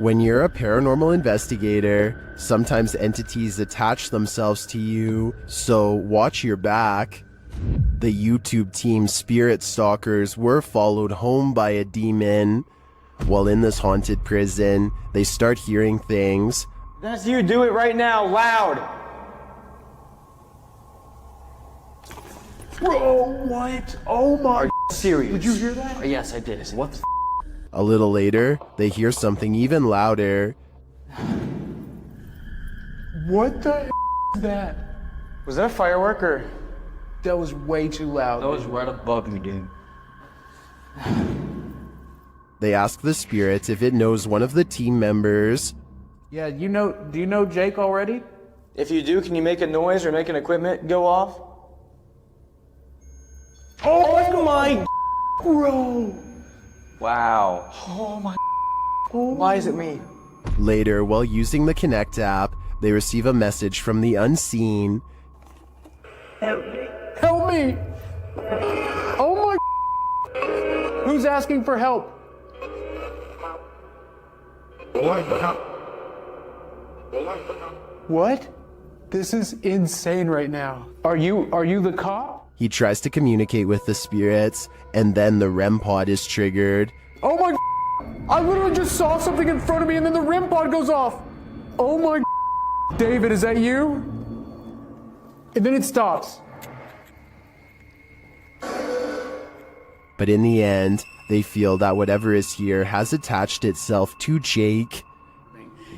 When you're a paranormal investigator, sometimes entities attach themselves to you, so watch your back. The YouTube team Spirit Stalkers were followed home by a demon. While in this haunted prison, they start hearing things. That's you, do it right now, loud! Bro, what? Oh my... Are you serious? Did you hear that? Yes, I did. What the A little later, they hear something even louder. What the is that? Was that a firework or? That was way too loud. That was right above me, dude. They ask the spirit if it knows one of the team members. Yeah, do you know Jake already? If you do, can you make a noise or make an equipment go off? Oh my... Bro! Wow. Oh my... Why is it me? Later, while using the Connect app, they receive a message from the unseen. Help me! Oh my... Who's asking for help? What? This is insane right now. Are you the cop? He tries to communicate with the spirits, and then the REM pod is triggered. Oh my... I literally just saw something in front of me and then the REM pod goes off. Oh my... David, is that you? And then it stops. But in the end, they feel that whatever is here has attached itself to Jake.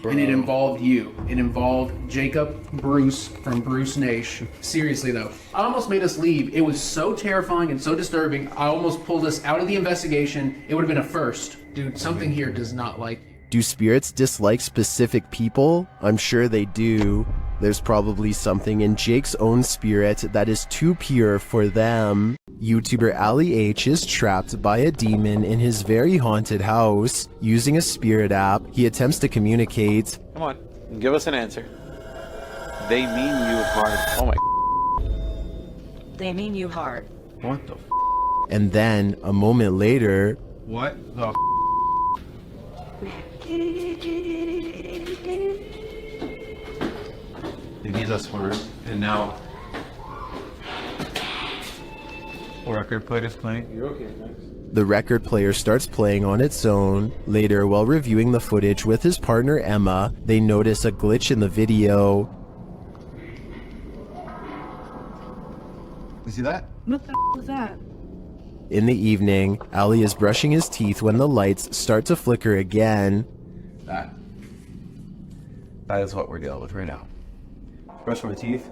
And it involved you. It involved Jacob Bruce from Bruce Nation. Seriously though, I almost made us leave. It was so terrifying and so disturbing. I almost pulled us out of the investigation. It would have been a first. Dude, something here does not like you. Do spirits dislike specific people? I'm sure they do. There's probably something in Jake's own spirit that is too pure for them. YouTuber Ali H is trapped by a demon in his very haunted house. Using a spirit app, he attempts to communicate. Come on, give us an answer. They mean you hard. Oh my... They mean you hard. What the... And then, a moment later... What the... They need us for it, and now... Record player is playing. You're okay, thanks. The record player starts playing on its own. Later, while reviewing the footage with his partner Emma, they notice a glitch in the video. You see that? What the was that? In the evening, Ali is brushing his teeth when the lights start to flicker again. That is what we're dealing with right now. Brush my teeth,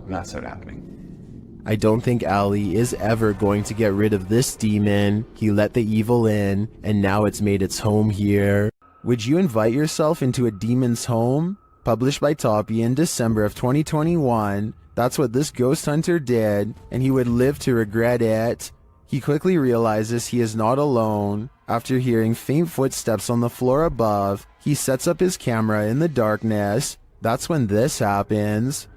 that's what's happening. I don't think Ali is ever going to get rid of this demon. He let the evil in, and now it's made its home here. Would you invite yourself into a demon's home? Published by Toppy in December of 2021. That's what this ghost hunter did, and he would live to regret it. He quickly realizes he is not alone. After hearing faint footsteps on the floor above, he sets up his camera in the darkness. That's when this happens.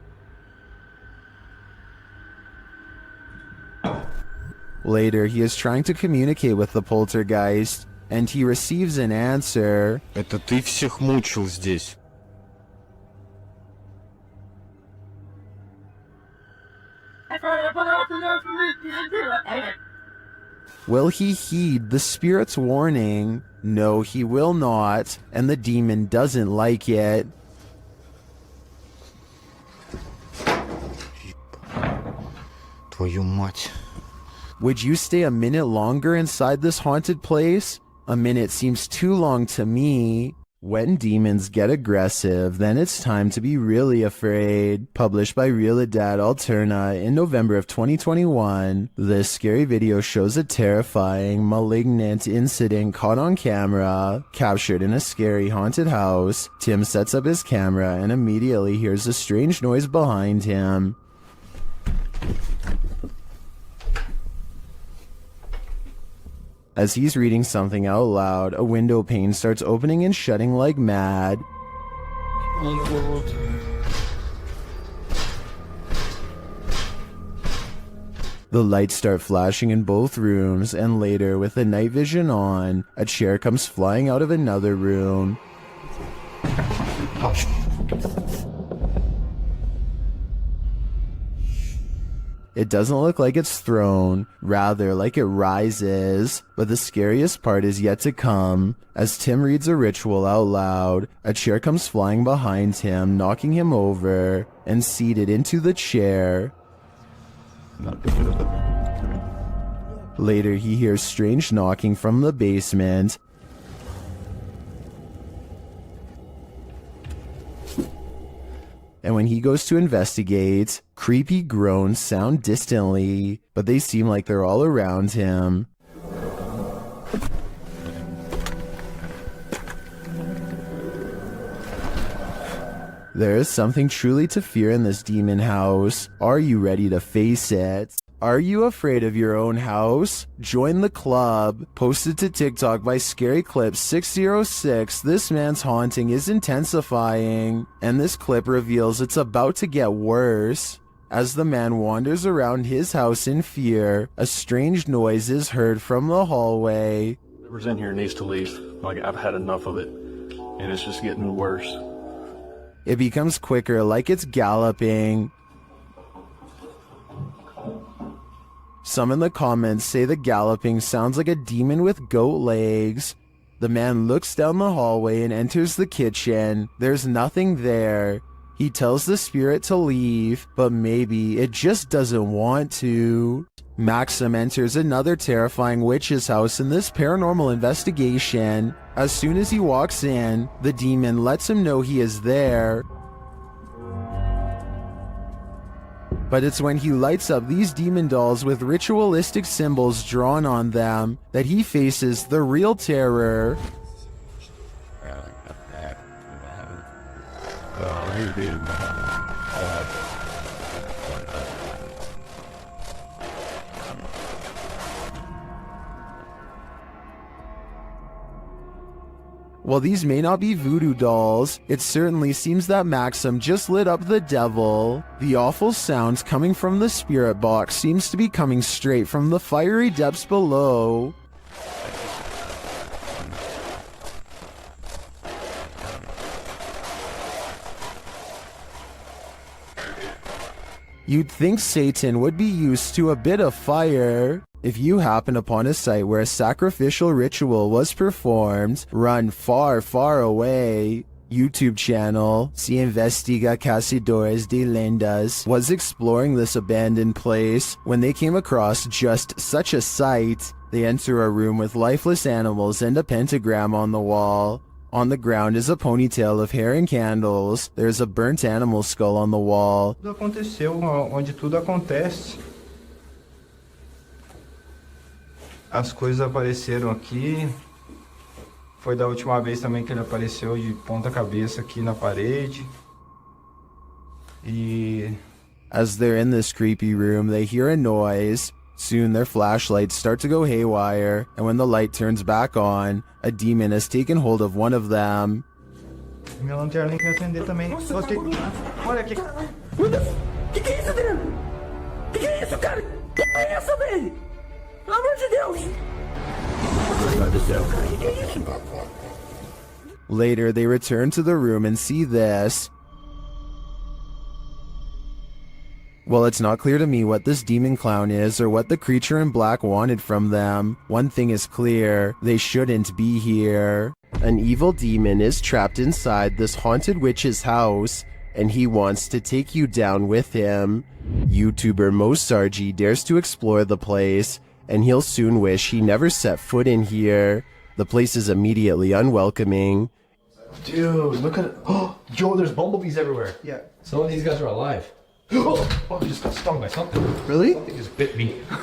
Later, he is trying to communicate with the poltergeist, and he receives an answer. Это ты всех мучил здесь. Will he heed the spirit's warning? No, he will not, and the demon doesn't like it. Твою мать. Would you stay a minute longer inside this haunted place? A minute seems too long to me. When demons get aggressive, then it's time to be really afraid. Published by Realidad Alterna in November of 2021, this scary video shows a terrifying, malignant incident caught on camera. Captured in a scary haunted house, Tim sets up his camera and immediately hears a strange noise behind him. As he's reading something out loud, a window pane starts opening and shutting like mad. The lights start flashing in both rooms, and later, with the night vision on, a chair comes flying out of another room. It doesn't look like it's thrown, rather like it rises. But the scariest part is yet to come. As Tim reads a ritual out loud, a chair comes flying behind him, knocking him over, and seated into the chair. Later, he hears strange knocking from the basement. And when he goes to investigate, creepy groans sound distantly, but they seem like they're all around him. There is something truly to fear in this demon house. Are you ready to face it? Are you afraid of your own house? Join the club. Posted to TikTok by Scary Clip 606, this man's haunting is intensifying, and this clip reveals it's about to get worse. As the man wanders around his house in fear, a strange noise is heard from the hallway. Whoever's in here needs to leave. Like, I've had enough of it, and it's just getting worse. It becomes quicker, like it's galloping. Some in the comments say the galloping sounds like a demon with goat legs. The man looks down the hallway and enters the kitchen. There's nothing there. He tells the spirit to leave, but maybe it just doesn't want to. Maxim enters another terrifying witch's house in this paranormal investigation. As soon as he walks in, the demon lets him know he is there. But it's when he lights up these demon dolls with ritualistic symbols drawn on them that he faces the real terror. While these may not be voodoo dolls, it certainly seems that Maxim just lit up the devil. The awful sounds coming from the spirit box seems to be coming straight from the fiery depths below. You'd think Satan would be used to a bit of fire. If you happen upon a site where a sacrificial ritual was performed, run far, far away. YouTube channel, Si Investiga Cazadores de Lendas, was exploring this abandoned place when they came across just such a sight. They enter a room with lifeless animals and a pentagram on the wall. On the ground is a ponytail of hair and candles. There's a burnt animal skull on the wall. Tudo aconteceu onde tudo acontece. As coisas apareceram aqui. Foi da última vez também que ele apareceu de ponta cabeça aqui na parede. As they're in this creepy room, they hear a noise. Soon their flashlights start to go haywire, and when the light turns back on, a demon has taken hold of one of them. Minha lanterna quer acender também. Olha aqui. Que é isso, Adriano? Que é isso, cara? Que é essa, velho? Pelo amor de Deus! Que é isso? Later, they return to the room and see this. Well, it's not clear to me what this demon clown is or what the creature in black wanted from them. One thing is clear, they shouldn't be here. An evil demon is trapped inside this haunted witch's house, and he wants to take you down with him. YouTuber Sargi dares to explore the place, and he'll soon wish he never set foot in here. The place is immediately unwelcoming. Dude, look at it. Oh, Joe, there's bumblebees everywhere. Yeah. Some of these guys are alive. Oh, I just got stung by something. Really? Something just bit me. I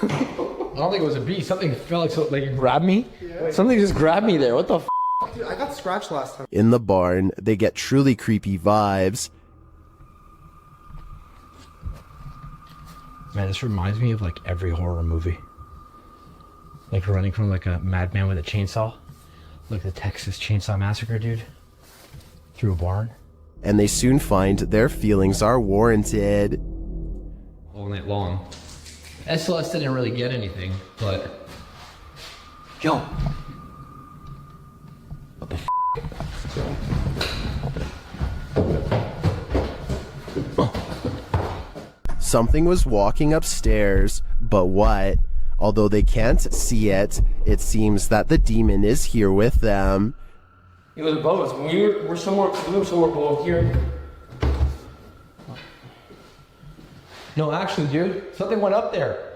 don't think it was a bee. Something felt like it grabbed me. Yeah. Something just grabbed me there. What the f? Dude, I got scratched last time. In the barn, they get truly creepy vibes. Man, this reminds me of like every horror movie. Like running from like a madman with a chainsaw. Like the Texas Chainsaw Massacre, dude. Through a barn. And they soon find their feelings are warranted. All night long. SLS didn't really get anything, but... Yo. Something was walking upstairs, but what? Although they can't see it, it seems that the demon is here with them. It was above us. When we were somewhere below here. No, actually, dude, something went up there.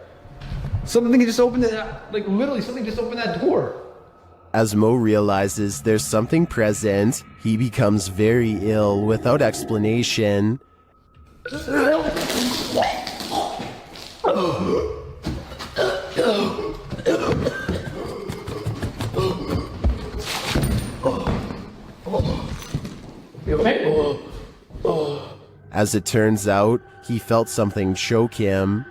Something just opened it, like literally something just opened that door. As Mo realizes there's something present, he becomes very ill without explanation. As it turns out, he felt something choke him.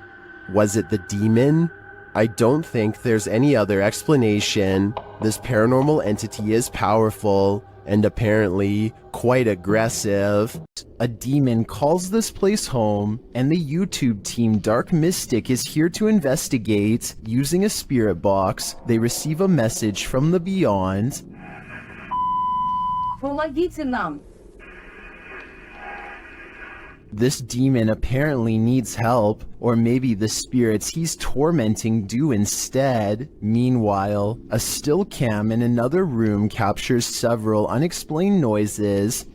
Was it the demon? I don't think there's any other explanation. This paranormal entity is powerful and apparently quite aggressive. A demon calls this place home, and the YouTube team Dark Mystic is here to investigate. Using a spirit box, they receive a message from the beyond. Помогите нам. This demon apparently needs help, or maybe the spirits he's tormenting do instead. Meanwhile, a still cam in another room captures several unexplained noises.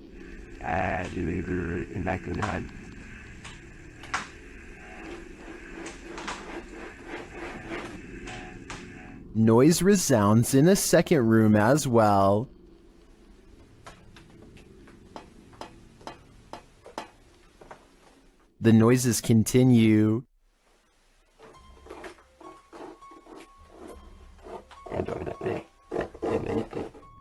Noise resounds in a second room as well. The noises continue.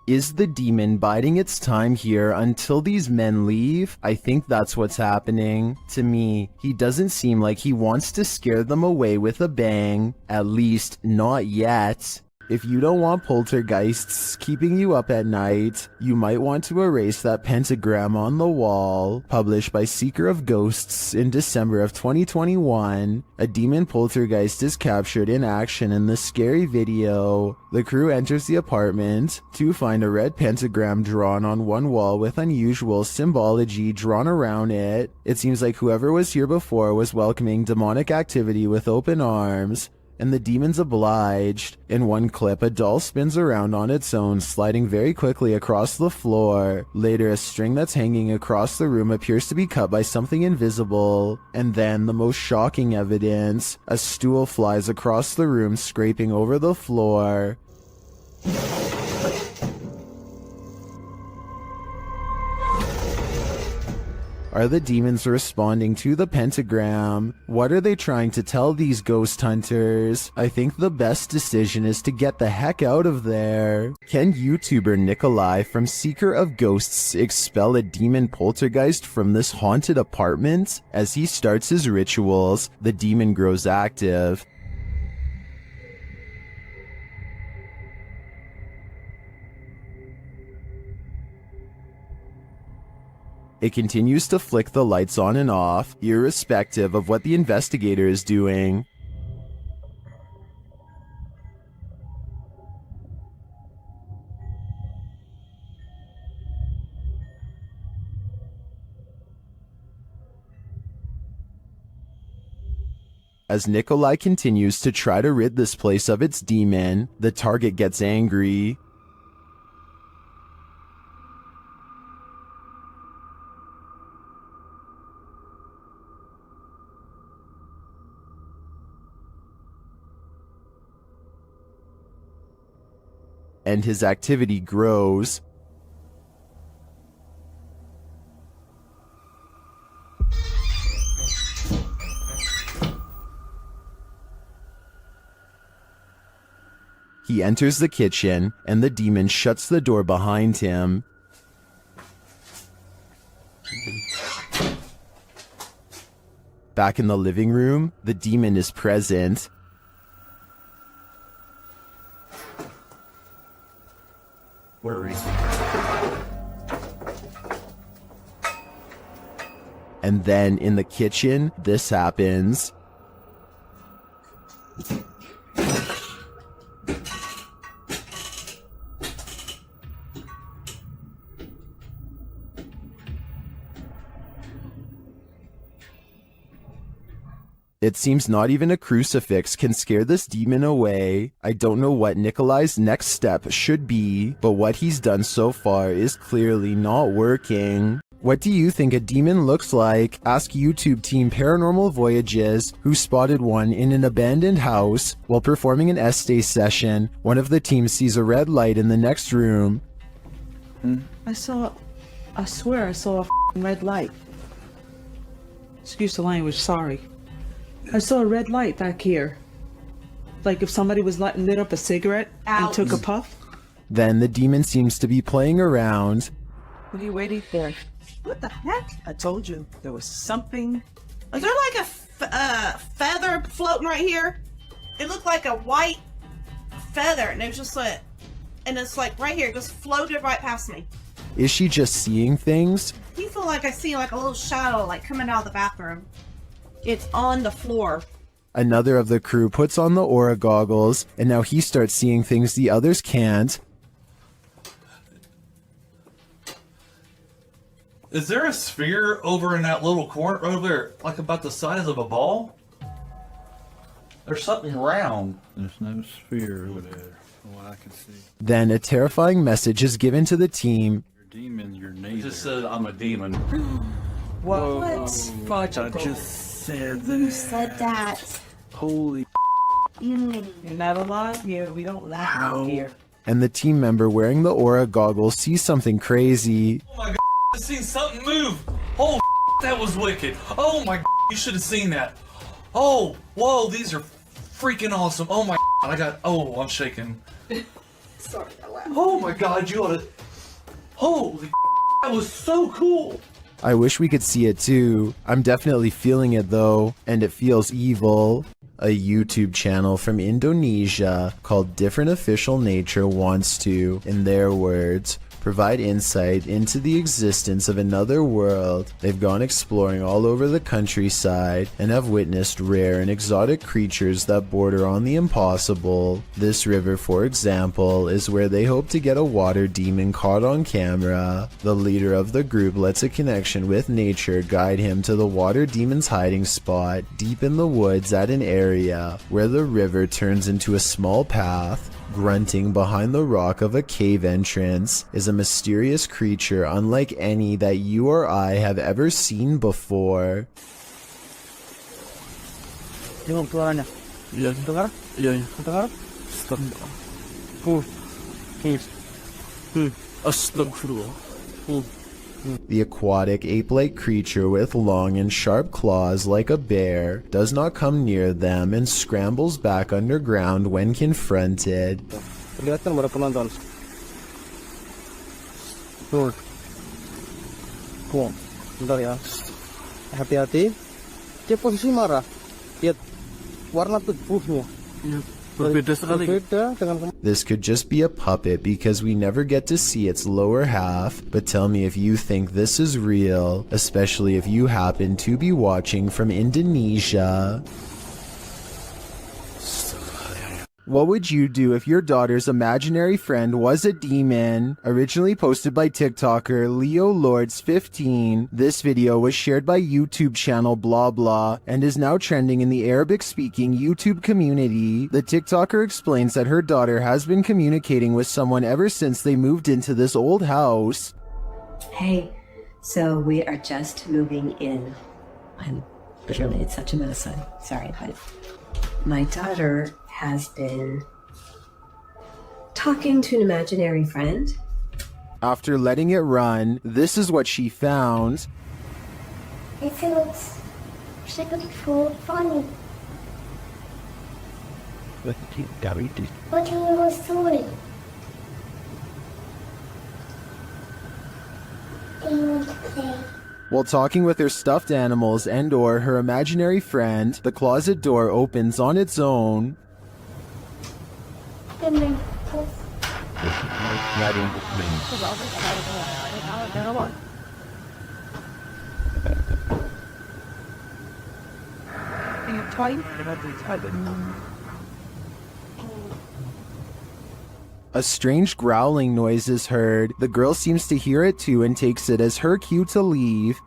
Is the demon biding its time here until these men leave? I think that's what's happening. To me, he doesn't seem like he wants to scare them away with a bang. At least, not yet. If you don't want poltergeists keeping you up at night, you might want to erase that pentagram on the wall. Published by Seeker of Ghosts in December of 2021, a demon poltergeist is captured in action in the scary video. The crew enters the apartment to find a red pentagram drawn on one wall with unusual symbology drawn around it. It seems like whoever was here before was welcoming demonic activity with open arms, and the demon's obliged. In one clip, a doll spins around on its own, sliding very quickly across the floor. Later, a string that's hanging across the room appears to be cut by something invisible. And then, the most shocking evidence, a stool flies across the room, scraping over the floor. Are the demons responding to the pentagram? What are they trying to tell these ghost hunters? I think the best decision is to get the heck out of there. Can YouTuber Nikolai from Seeker of Ghosts expel a demon poltergeist from this haunted apartment? As he starts his rituals, the demon grows active. It continues to flick the lights on and off, irrespective of what the investigator is doing. As Nikolai continues to try to rid this place of its demon, the target gets angry. And his activity grows. He enters the kitchen, and the demon shuts the door behind him. Back in the living room, the demon is present. And then in the kitchen, this happens. It seems not even a crucifix can scare this demon away. I don't know what Nikolai's next step should be, but what he's done so far is clearly not working. What do you think a demon looks like? Ask YouTube team Paranormal Voyages, who spotted one in an abandoned house. While performing an essay session, one of the team sees a red light in the next room. I swear I saw a f***ing red light. Excuse the language, sorry. I saw a red light back here. Like if somebody was lit up a cigarette and took a puff. Then the demon seems to be playing around. What are you waiting for? What the heck? I told you there was something. Is there like a feather floating right here? It looked like a white feather, and it was just like, and it's like right here, just floated right past me. Is she just seeing things? You feel like I see like a little shadow like coming out of the bathroom. It's on the floor. Another of the crew puts on the aura goggles, and now he starts seeing things the others can't. Is there a sphere over in that little corner over there, like about the size of a ball? There's something round. There's no sphere over there, from what I can see. Then a terrifying message is given to the team. You're a demon, you're It neither. just said I'm a demon. What? Fudge, I just said that. Who said that? Holy You're not alive here. We don't laugh out here. And the team member wearing the aura goggles sees something crazy. Oh my god, I seen something move. Oh, that was wicked. Oh my, you should have seen that. Oh, whoa, these are freaking awesome. Oh my, I'm shaking. Sorry, I laughed. Oh my god, you oughta. Holy, that was so cool. I wish we could see it too. I'm definitely feeling it though, and it feels evil. A YouTube channel from Indonesia called Different Official Nature wants to, in their words, provide insight into the existence of another world. They've gone exploring all over the countryside and have witnessed rare and exotic creatures that border on the impossible. This river, for example, is where they hope to get a water demon caught on camera. The leader of the group lets a connection with nature guide him to the water demon's hiding spot deep in the woods at an area where the river turns into a small path. Grunting behind the rock of a cave entrance is a mysterious creature unlike any that you or I have ever seen before. Dengar suaranya. Iya. Dengar? Iya. Dengar? Astagfirullah. The aquatic ape-like creature with long and sharp claws like a bear does not come near them and scrambles back underground when confronted. Kelihatan para penonton. Tuh. Bentar ya. Hati-hati. Dia posisi marah. Lihat warna tubuhnya. Berbeda sekali. Berbeda dengan This could just be a puppet because we never get to see its lower half, but tell me if you think this is real, especially if you happen to be watching from Indonesia. What would you do if your daughter's imaginary friend was a demon? Originally posted by TikToker Leo Lords 15, this video was shared by YouTube channel blah blah and is now trending in the Arabic-speaking YouTube community. The TikToker explains that her daughter has been communicating with someone ever since they moved into this old house. Hey, so we are just moving in. It's such a mess. I'm sorry, but my daughter has been talking to an imaginary friend. After letting it run, this is what she found. It feels so funny. What do you want story? Do you want to play? While talking with her stuffed animals and or her imaginary friend, the closet door opens on its own. A strange growling noise is heard. The girl seems to hear it too and takes it as her cue to leave.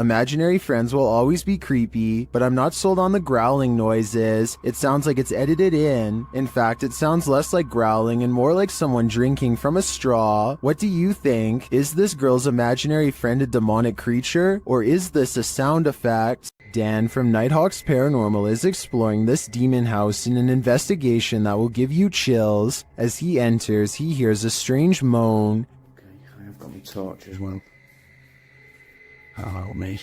Imaginary friends will always be creepy, but I'm not sold on the growling noises. It sounds like it's edited in. In fact, it sounds less like growling and more like someone drinking from a straw. What do you think? Is this girl's imaginary friend a demonic creature, or is this a sound effect? Dan from Nighthawk's Paranormal is exploring this demon house in an investigation that will give you chills. As he enters, he hears a strange moan. Okay, I have got my torch as well. That'll help me.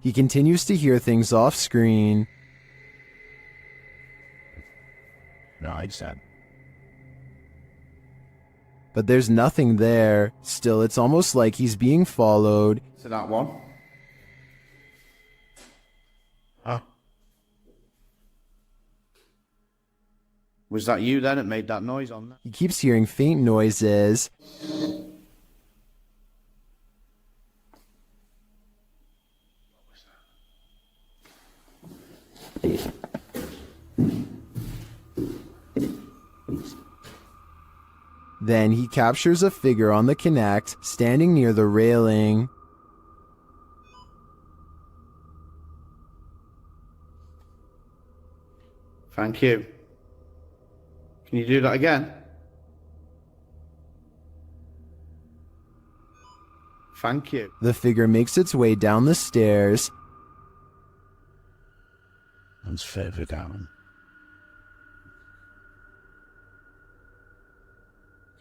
He continues to hear things off screen. No, I said. But there's nothing there. Still, it's almost like he's being followed. So that one. Huh? Was that you then that made that noise on that? He keeps hearing faint noises. Then he captures a figure on the Kinect, standing near the railing. Thank you. Can you do that again? Thank you. The figure makes its way down the stairs. And further down.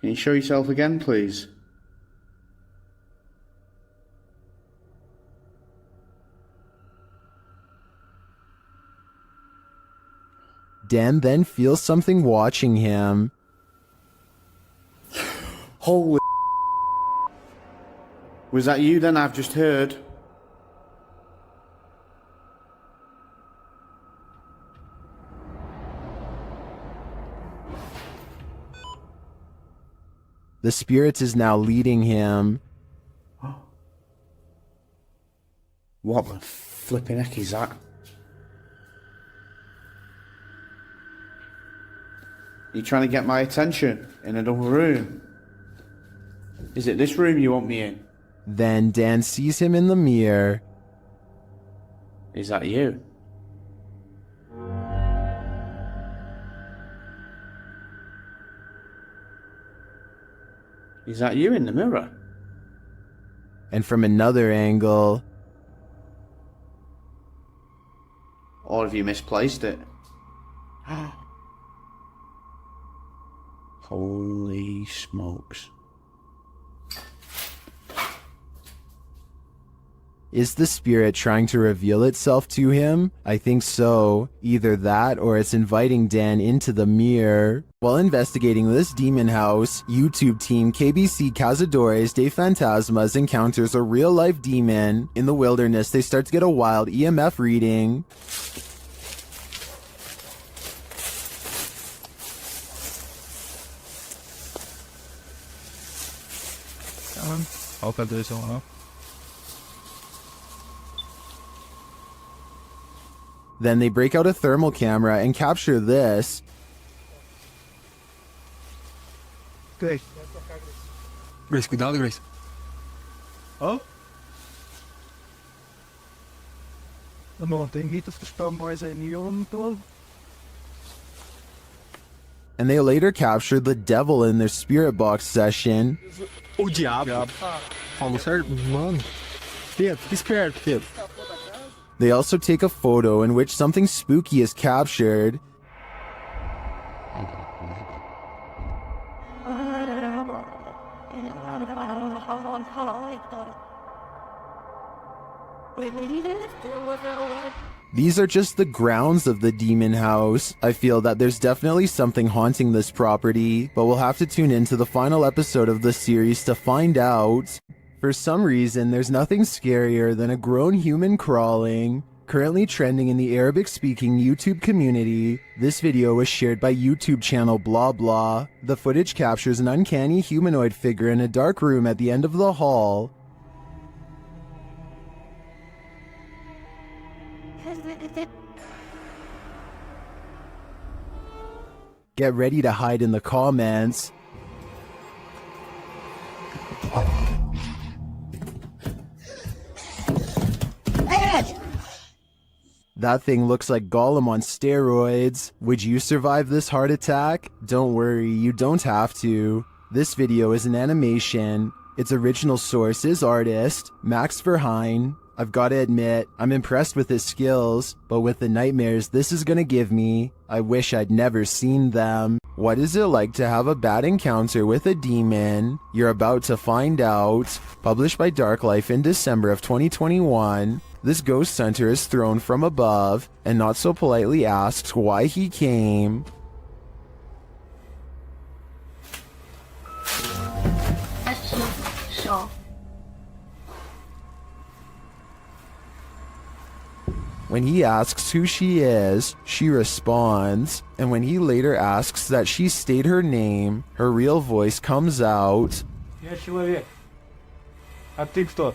Can you show yourself again, please? Dan then feels something watching him. Holy was that you then I've just heard? The spirit is now leading him. What the flipping heck is that? You trying to get my attention in another room? Is it this room you want me in? Then Dan sees him in the mirror. Is that you? Is that you in the mirror? And from another angle... Or have you misplaced it? Holy smokes. Is the spirit trying to reveal itself to him? I think so. Either that or it's inviting Dan into the mirror. While investigating this demon house, YouTube team KBC Cazadores de Fantasmas encounters a real-life demon. In the wilderness, they start to get a wild EMF reading. Altijd deze al af. Then they break out a thermal camera and capture this. Grace. Grace, cuidado, Grace. Oh? Não tem gritos que estão mais aí on todo. And they later captured the devil in their spirit box session. O diabo. Falou certo? Mano. Pedro, fica esperto, Pedro. They also take a photo in which something spooky is captured. These are just the grounds of the demon house. I feel that there's definitely something haunting this property, but we'll have to tune into the final episode of the series to find out. For some reason, there's nothing scarier than a grown human crawling. Currently trending in the Arabic-speaking YouTube community, this video was shared by YouTube channel Blah Blah. The footage captures an uncanny humanoid figure in a dark room at the end of the hall. Get ready to hide in the comments. That thing looks like Gollum on steroids. Would you survive this heart attack? Don't worry, you don't have to. This video is an animation. Its original source is artist Max Verheyen. I've got to admit, I'm impressed with his skills, but with the nightmares this is gonna give me, I wish I'd never seen them. What is it like to have a bad encounter with a demon? You're about to find out. Published by Dark Life in December of 2021. This ghost hunter is thrown from above and not so politely asks why he came. When he asks who she is, she responds, and when he later asks that she state her name, her real voice comes out. Я человек. А ты кто?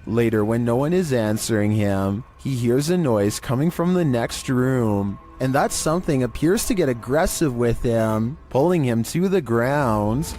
Later, when no one is answering him, he hears a noise coming from the next room, and that something appears to get aggressive with him, pulling him to the ground.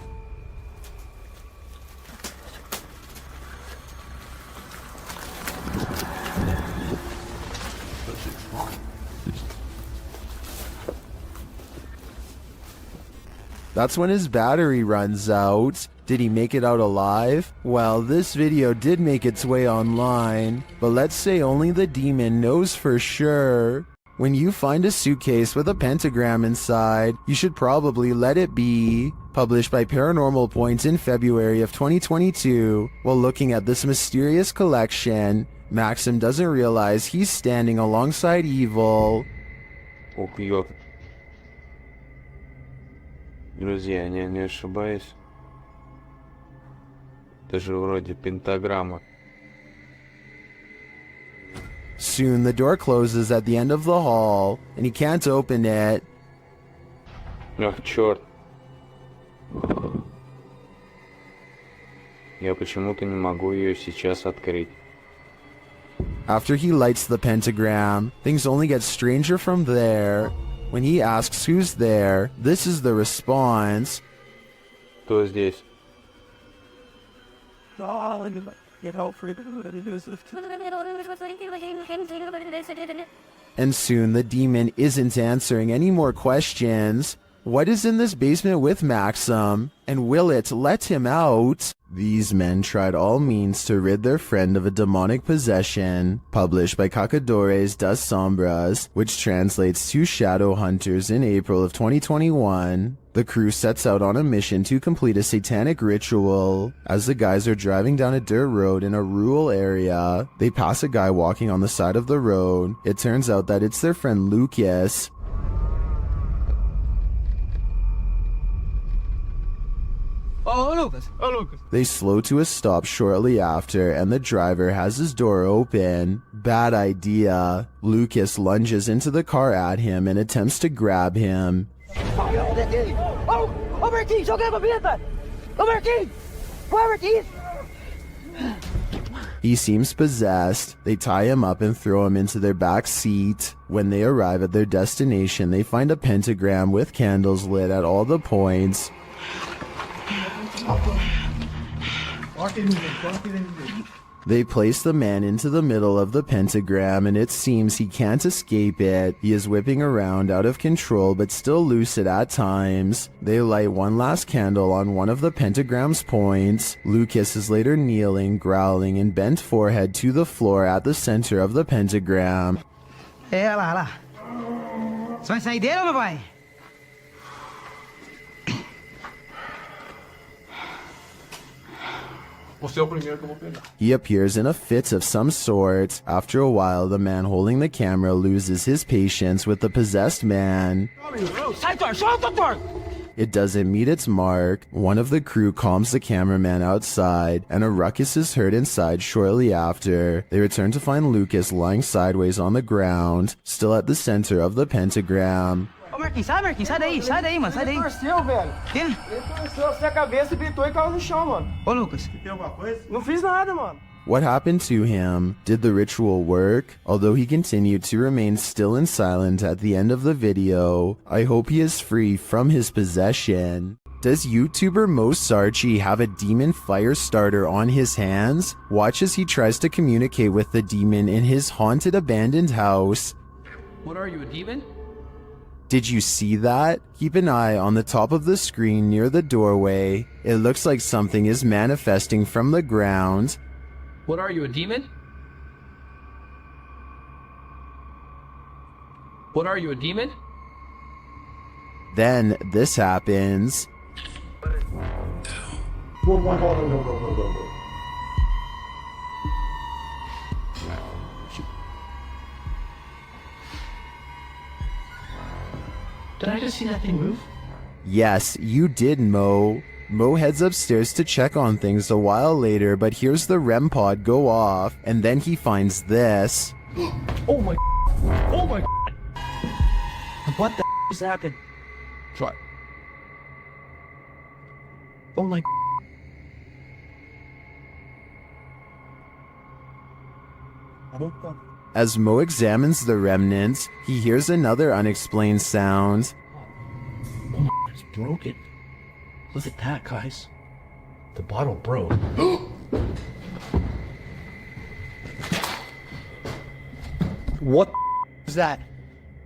That's when his battery runs out. Did he make it out alive? Well, this video did make its way online, but let's say only the demon knows for sure. When you find a suitcase with a pentagram inside, you should probably let it be. Published by Paranormal Point in February of 2022. While looking at this mysterious collection, Maxim doesn't realize he's standing alongside evil. Друзья, я не ошибаюсь. Это же вроде пентаграмма. Soon the door closes at the end of the hall, and he can't open it. Ах, черт. Я почему-то не могу ее сейчас открыть. After he lights the pentagram, things only get stranger from there. When he asks who's there, this is the response. Кто здесь? And soon the demon isn't answering any more questions. What is in this basement with Maxim? And will it let him out? These men tried all means to rid their friend of a demonic possession. Published by Cacadores das Sombras, which translates to Shadow Hunters in April of 2021. The crew sets out on a mission to complete a satanic ritual. As the guys are driving down a dirt road in a rural area, they pass a guy walking on the side of the road. It turns out that it's their friend Lucas. Oh, Lucas. Oh, Lucas. They slow to a stop shortly after, and the driver has his door open. Bad idea. Lucas lunges into the car at him and attempts to grab him. Ô Marquinhos, joga a pimenta! Ô Marquinhos! Vai, Marquinhos! He seems possessed. They tie him up and throw him into their back seat. When they arrive at their destination, they find a pentagram with candles lit at all the points. They place the man into the middle of the pentagram, and it seems he can't escape it. He is whipping around out of control but still lucid at times. They light one last candle on one of the pentagram's points. Lucas is later kneeling, growling, and bent forehead to the floor at the center of the pentagram. É, olha lá, olha lá. Você vai sair dele ou não vai? He appears in a fit of some sort. After a while, the man holding the camera loses his patience with the possessed man. It doesn't meet its mark. One of the crew calms the cameraman outside, and a ruckus is heard inside shortly after. They return to find Lucas lying sideways on the ground, still at the center of the pentagram. Ô Marquinhos, sai daí, mano, sai daí. Ele torceu, velho. Quê? Ele torceu assim a cabeça, gritou e caiu no chão, mano. Ô Lucas. Tem alguma coisa? Não fiz nada, mano. What happened to him? Did the ritual work? Although he continued to remain still and silent at the end of the video, I hope he is free from his possession. Does YouTuber Sargi have a demon fire starter on his hands? Watch as he tries to communicate with the demon in his haunted abandoned house. What are you, a demon? Did you see that? Keep an eye on the top of the screen near the doorway. It looks like something is manifesting from the ground. What are you, a demon? What are you, a demon? Then this happens. Did I just see that thing move? Yes, you did, Mo. Mo heads upstairs to check on things a while later, but hears the REM pod go off, and then he finds this. Oh my. Oh my. What the just happened? What? Oh my. As Mo examines the remnants, he hears another unexplained sound. Oh my, it's broken. Look at that, guys. The bottle broke. What is that?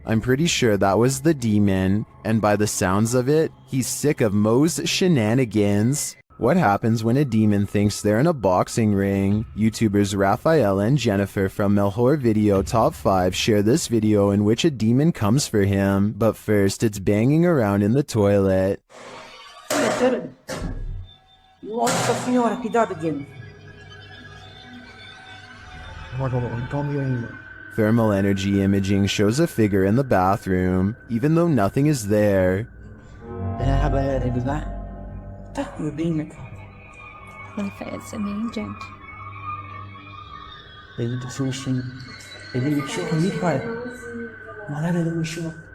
I'm pretty sure that was the demon, and by the sounds of it, he's sick of Mo's shenanigans. What happens when a demon thinks they're in a boxing ring? YouTubers Raphael and Jennifer from Melhor Video Top 5 share this video in which a demon comes for him, but first it's banging around in the toilet. Nossa senhora, que dá again. Thermal energy imaging shows a figure in the bathroom, even though nothing is there.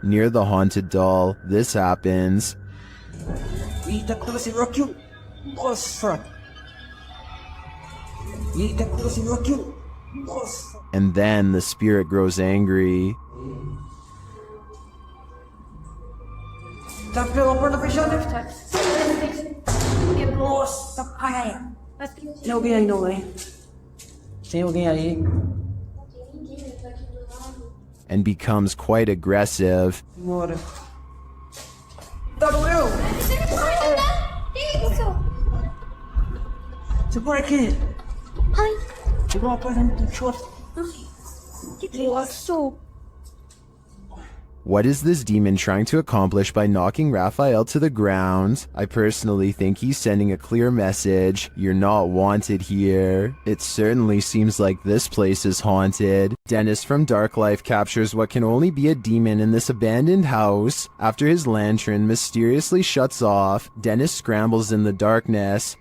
Near the haunted doll, this happens. And then the spirit grows angry. Tem alguém aí, não, hein? Tem alguém aí? And becomes quite aggressive. Bora. Tá doeu? Segura aqui. Ai. Segura uma coisa no short. Que isso? What is this demon trying to accomplish by knocking Raphael to the ground? I personally think he's sending a clear message. You're not wanted here. It certainly seems like this place is haunted. Dennis from Dark Life captures what can only be a demon in this abandoned house. After his lantern mysteriously shuts off, Dennis scrambles in the darkness.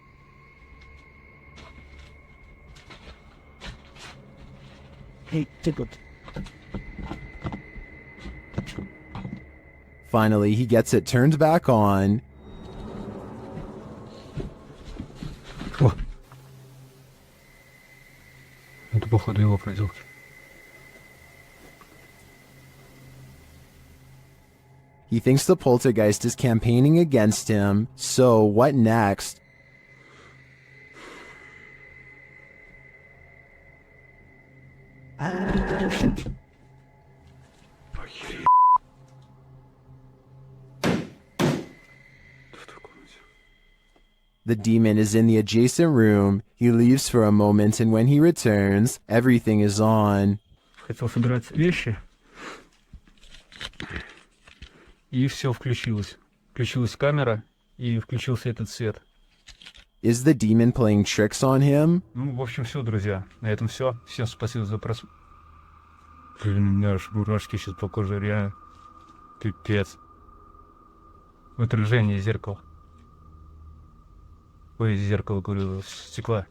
Hey, take it. Finally, he gets it turned back on. Это походу его проделки. He thinks the poltergeist is campaigning against him, so what next? The demon is in the adjacent room. He leaves for a moment, and when he returns, everything is on. Хотел собирать вещи. И все включилось. Включилась камера, и включился этот свет. Is the demon playing tricks on him? Ну, в общем, все, друзья. На этом все. Всем спасибо за просмотр. Блин, у меня аж мурашки сейчас по коже, реально. Пипец. В отражении зеркала. Ой, зеркало, говорю, стекла.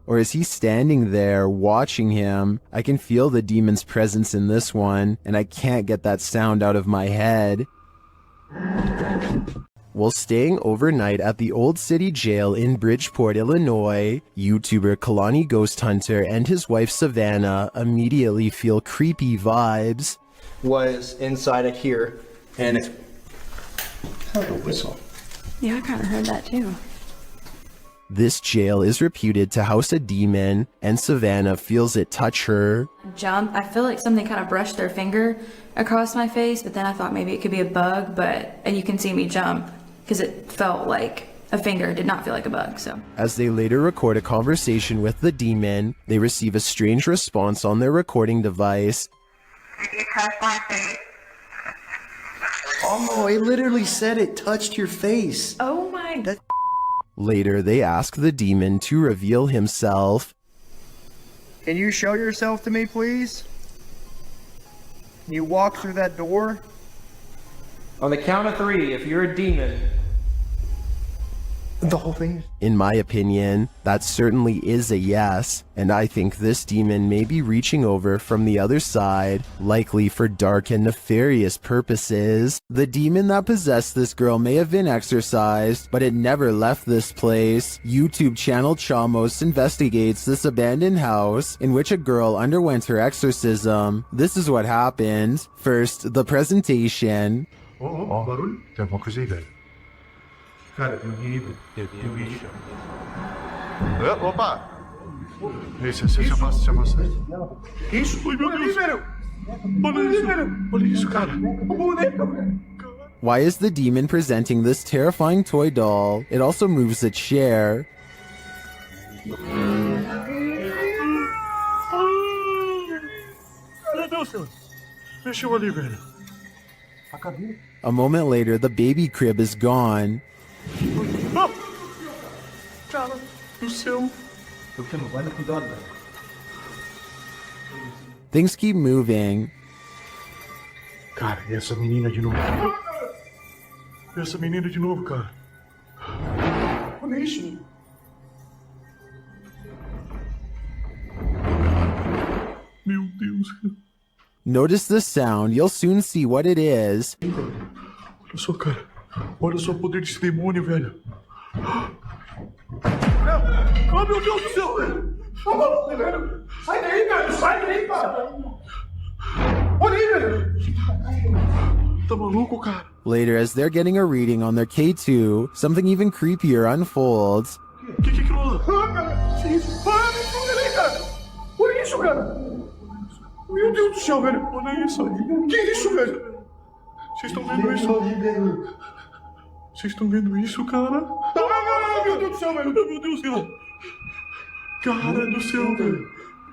Or is he standing there watching him? I can feel the demon's presence in this one, and I can't get that sound out of my head. While staying overnight at the Old City Jail in Bridgeport, Illinois, YouTuber Kalani Ghost Hunter and his wife Savannah immediately feel creepy vibes. Was inside of here, and it's a whistle. Yeah, I kind of heard that too. This jail is reputed to house a demon, and Savannah feels it touch her. Jump. I feel like something kind of brushed their finger across my face, but then I thought maybe it could be a bug, and you can see me jump because it felt like a finger, did not feel like a bug, so. As they later record a conversation with the demon, they receive a strange response on their recording device. Oh, it literally said it touched your face. Oh my. Later, they ask the demon to reveal himself. Can you show yourself to me, please? Can you walk through that door? On the count of 3, if you're a demon. The whole thing? In my opinion, that certainly is a yes, and I think this demon may be reaching over from the other side, likely for dark and nefarious purposes. The demon that possessed this girl may have been exorcised, but it never left this place. YouTube channel Chamos investigates this abandoned house in which a girl underwent her exorcism. This is what happened. First, the presentation. Cara, tem horrível. Opa! Esse, chama-se. Isso? Oi, meu Deus! Olha isso, cara! Why is the demon presenting this terrifying toy doll? It also moves a chair. Mexeu ali, velho. A moment later, the baby crib is gone. Cara do céu. Things keep moving. Cara, e essa menina de novo? Essa menina de novo, cara. Olha isso. Meu Deus. Notice the sound, you'll soon see what it is. Olha só, cara. Olha só o poder desse demônio, velho. Oh, meu Deus do céu, velho. Velho. Sai daí, velho. Sai daí, cara. Olha aí, velho. Tá maluco, cara? Later, as they're getting a reading on their K2, something even creepier unfolds. Que aquilo lá? Ah, cara. Que isso? Ah, olha aí, cara. Olha isso, cara. Meu Deus do céu, velho. Olha isso. Que isso, velho? Vocês estão vendo isso? Vocês estão vendo isso, cara? Ah, meu Deus do céu, velho! Meu Deus, cara! Cara do céu, velho!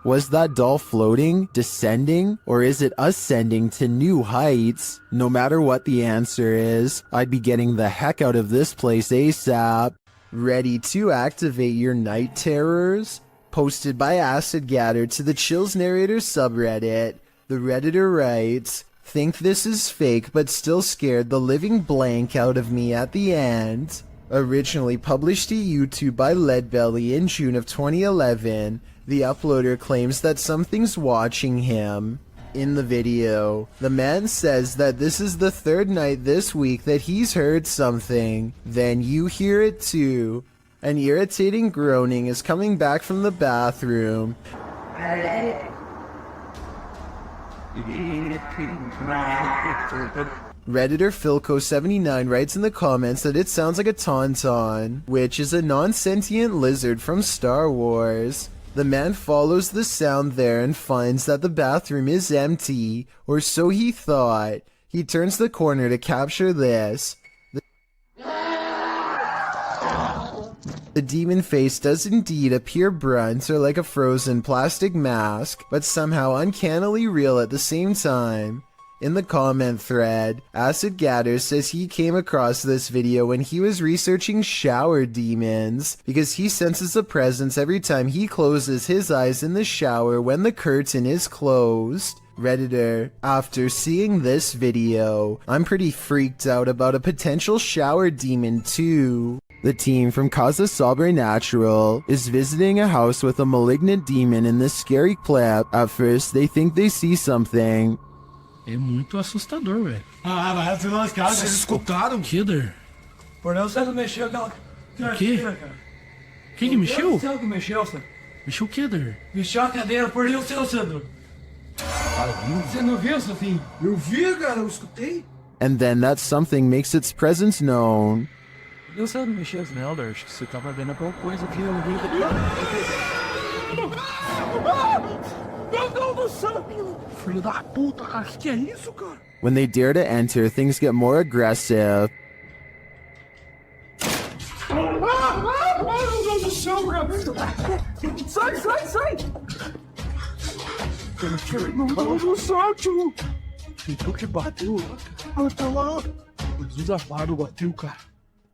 Was that doll floating, descending, or is it ascending to new heights? No matter what the answer is, I'd be getting the heck out of this place ASAP. Ready to activate your night terrors? Posted by Acid Gather to the Chills Narrator subreddit, the Redditor writes, "Think this is fake but still scared the living blank out of me at the end." Originally published to YouTube by Leadbelly in June of 2011, the uploader claims that something's watching him. In the video, the man says that this is the 3rd night this week that he's heard something. Then you hear it too. An irritating groaning is coming back from the bathroom. Redditor Philco79 writes in the comments that it sounds like a tauntaun, which is a non-sentient lizard from Star Wars. The man follows the sound there and finds that the bathroom is empty, or so he thought. He turns the corner to capture this. The demon face does indeed appear brunt or like a frozen plastic mask, but somehow uncannily real at the same time. In the comment thread, Acid Gather says he came across this video when he was researching shower demons, because he senses a presence every time he closes his eyes in the shower when the curtain is closed. Redditor, after seeing this video, I'm pretty freaked out about a potential shower demon too. The team from Casa Sobrenatural is visiting a house with a malignant demon in this scary clip. At first, they think they see something. É muito assustador, velho. Ah, mas afinal, cara, vocês escutaram? Killer. Por Deus, você não mexeu, não. O quê? Quem que mexeu? Você que mexeu, Sandro. Mexeu o quê, Dar? Mexeu a cadeira, por Deus, seu Sandro. Você não viu, seu filho? Eu vi, cara, eu escutei. And then that something makes its presence known. Por Deus, você não mexeu as Dar. Acho que você tava vendo alguma coisa aqui. Meu Deus do céu! Filho da puta, cara. Que é isso, cara? When they dare to enter, things get more aggressive. Meu Deus do céu, cara! Sai, sai, sai! Meu Deus do céu, tio! Então que bateu lá, cara. Tá lá. Jesus amado, bateu, cara.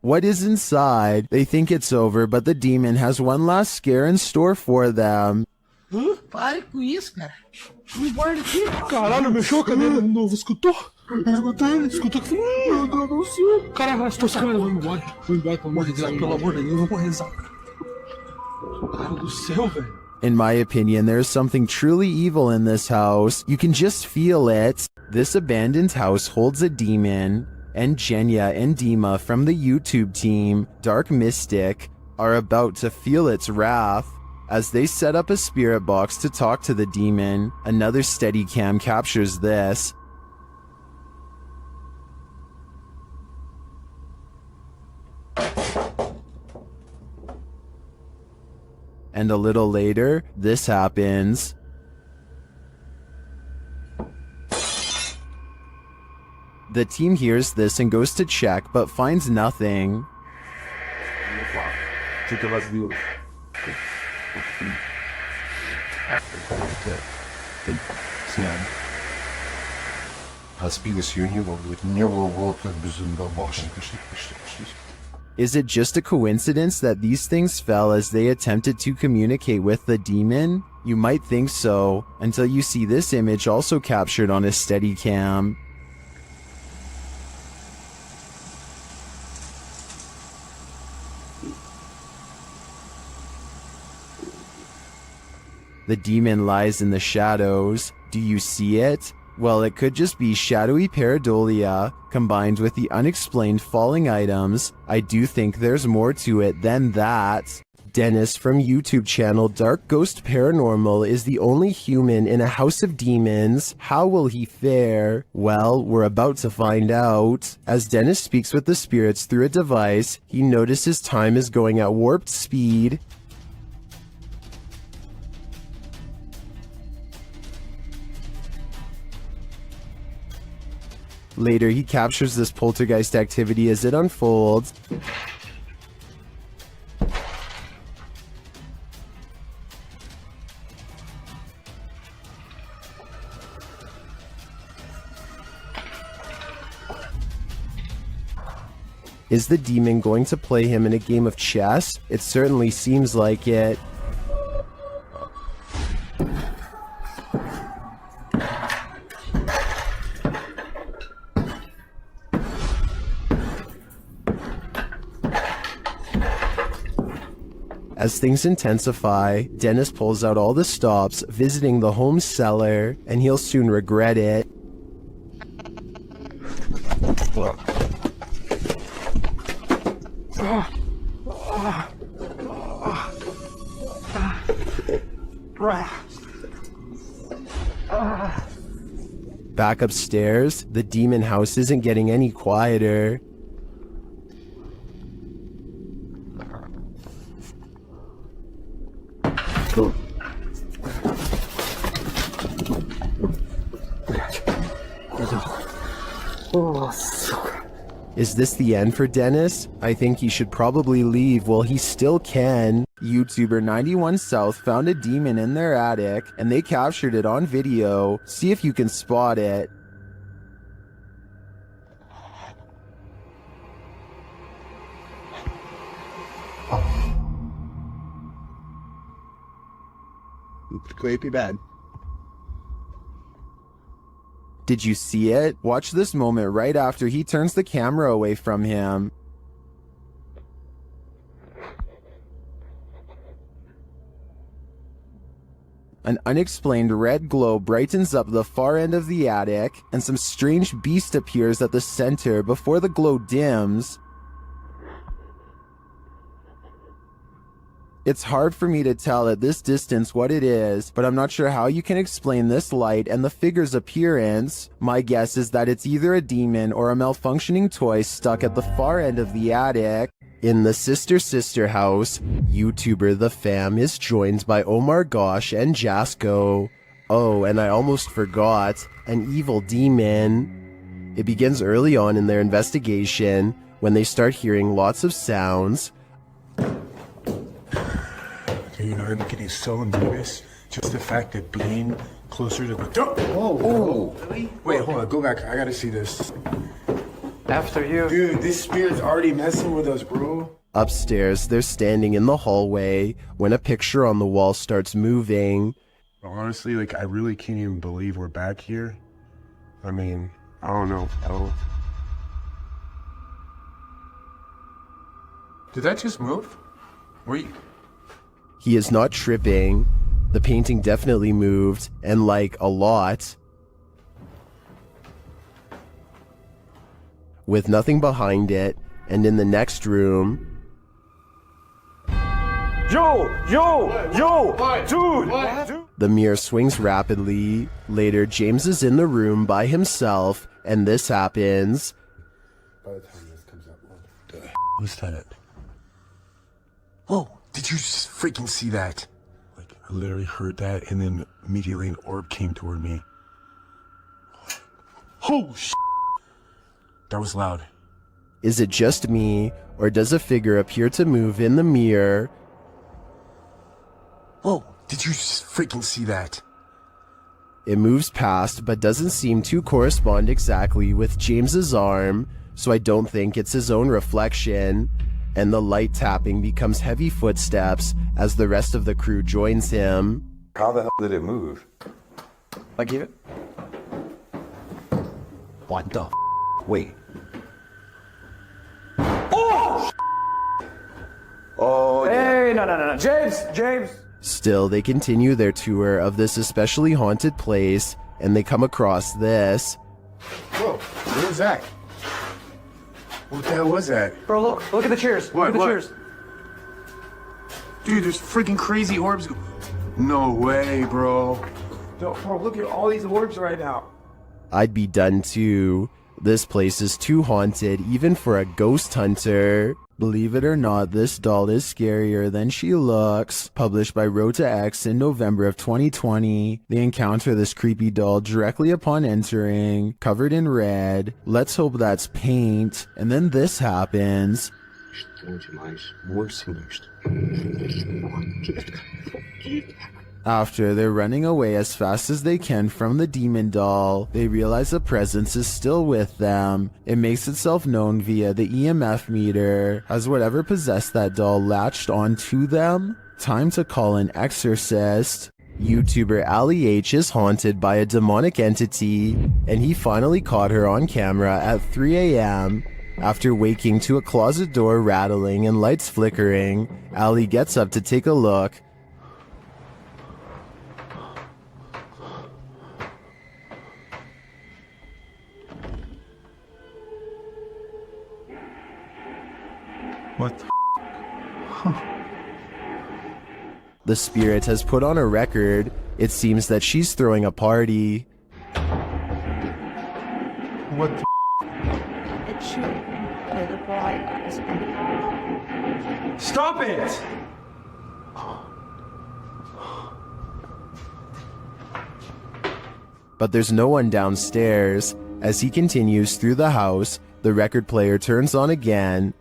What is inside? They think it's over, but the demon has one last scare in store for them. Hã? Pare com isso, cara. Me guarda aqui. Caralho, mexeu a cadeira de novo. Escutou? Escutei. Escutou que foi. Meu Deus do céu. Cara, estou sacando. Vamos embora. Vamos embora, pelo amor de Deus. Pelo amor de Deus, vamos rezar. Cara do céu, velho. In my opinion, there's something truly evil in this house. You can just feel it. This abandoned house holds a demon, and Jenya and Dima from the YouTube team, Dark Mystic, are about to feel its wrath. As they set up a spirit box to talk to the demon, another Steadicam captures this. And a little later, this happens. The team hears this and goes to check, but finds nothing. Is it just a coincidence that these things fell as they attempted to communicate with the demon? You might think so, until you see this image also captured on a Steadicam. The demon lies in the shadows. Do you see it? Well, it could just be shadowy pareidolia combined with the unexplained falling items. I do think there's more to it than that. Dennis from YouTube channel Dark Ghost Paranormal is the only human in a house of demons. How will he fare? Well, we're about to find out. As Dennis speaks with the spirits through a device, he notices time is going at warped speed. Later, he captures this poltergeist activity as it unfolds. Is the demon going to play him in a game of chess? It certainly seems like it. As things intensify, Dennis pulls out all the stops, visiting the home cellar, and he'll soon regret it. Back upstairs, the demon house isn't getting any quieter. Is this the end for Dennis? I think he should probably leave while he still can. YouTuber 91 South found a demon in their attic and they captured it on video. See if you can spot it. Creepy bad. Did you see it? Watch this moment right after he turns the camera away from him. An unexplained red glow brightens up the far end of the attic, and some strange beast appears at the center before the glow dims. It's hard for me to tell at this distance what it is, but I'm not sure how you can explain this light and the figure's appearance. My guess is that it's either a demon or a malfunctioning toy stuck at the far end of the attic. In the sister house, YouTuber The Fam is joined by Omar Gosh and Jasko. Oh, and I almost forgot, an evil demon. It begins early on in their investigation when they start hearing lots of sounds. You know, I'm getting so nervous. Just the fact of being closer to the door. Whoa. Really? Wait, hold on. Go back. I gotta see this. After you. Dude, this spirit's already messing with us, bro. Upstairs, they're standing in the hallway when a picture on the wall starts moving. Honestly, like, I really can't even believe we're back here. I mean, I don't know. Did that just move? Were you... He is not tripping. The painting definitely moved, and like a lot. With nothing behind it, and in the next room... Dude! The mirror swings rapidly. Later, James is in the room by himself, and this happens. By the time this comes up, what the was that? Whoa! Did you just freaking see that? Like, I literally heard that, and then immediately an orb came toward me. Oh, shit! That was loud. Is it just me, or does a figure appear to move in the mirror? Whoa! Did you just freaking see that? It moves past, but doesn't seem to correspond exactly with James's arm, so I don't think it's his own reflection. And the light tapping becomes heavy footsteps as the rest of the crew joins him. How the hell did it move? Like even... What the f? Wait. Oh! Oh, hey, no. James! Still, they continue their tour of this especially haunted place, and they come across this. Whoa, what was that? What the hell was that? Bro, look at the chairs. What? Look at the chairs. Dude, there's freaking crazy orbs. No way, bro. No, bro, look at all these orbs right now. I'd be done too. This place is too haunted even for a ghost hunter. Believe it or not, this doll is scarier than she looks. Published by Road to X in November of 2020. They encounter this creepy doll directly upon entering, covered in red. Let's hope that's paint. And then this happens. After they're running away as fast as they can from the demon doll, they realize a presence is still with them. It makes itself known via the EMF meter. Has whatever possessed that doll latched onto them? Time to call an exorcist. YouTuber Ali H is haunted by a demonic entity, and he finally caught her on camera at 3 a.m. After waking to a closet door rattling and lights flickering, Ali gets up to take a look. What the The spirit has put on a record. It seems that she's throwing a party. What the It should be the bright eyes. Stop it! But there's no one downstairs. As he continues through the house, the record player turns on again.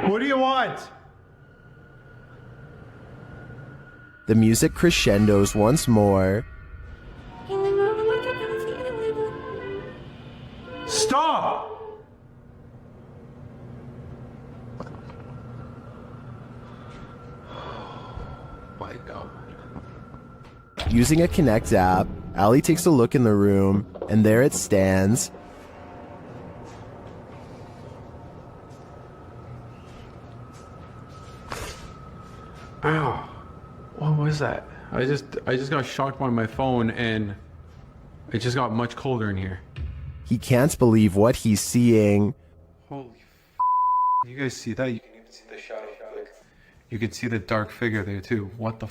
What do you want? The music crescendos once more. Stop! My God. Using a Connect app, Ali takes a look in the room, and there it stands. Ow. What was that? I just got shocked by my phone and It just got much colder in here. He can't believe what he's seeing. Holy you guys see that? You can even see the shadow. Like, you can see the dark figure there too. What the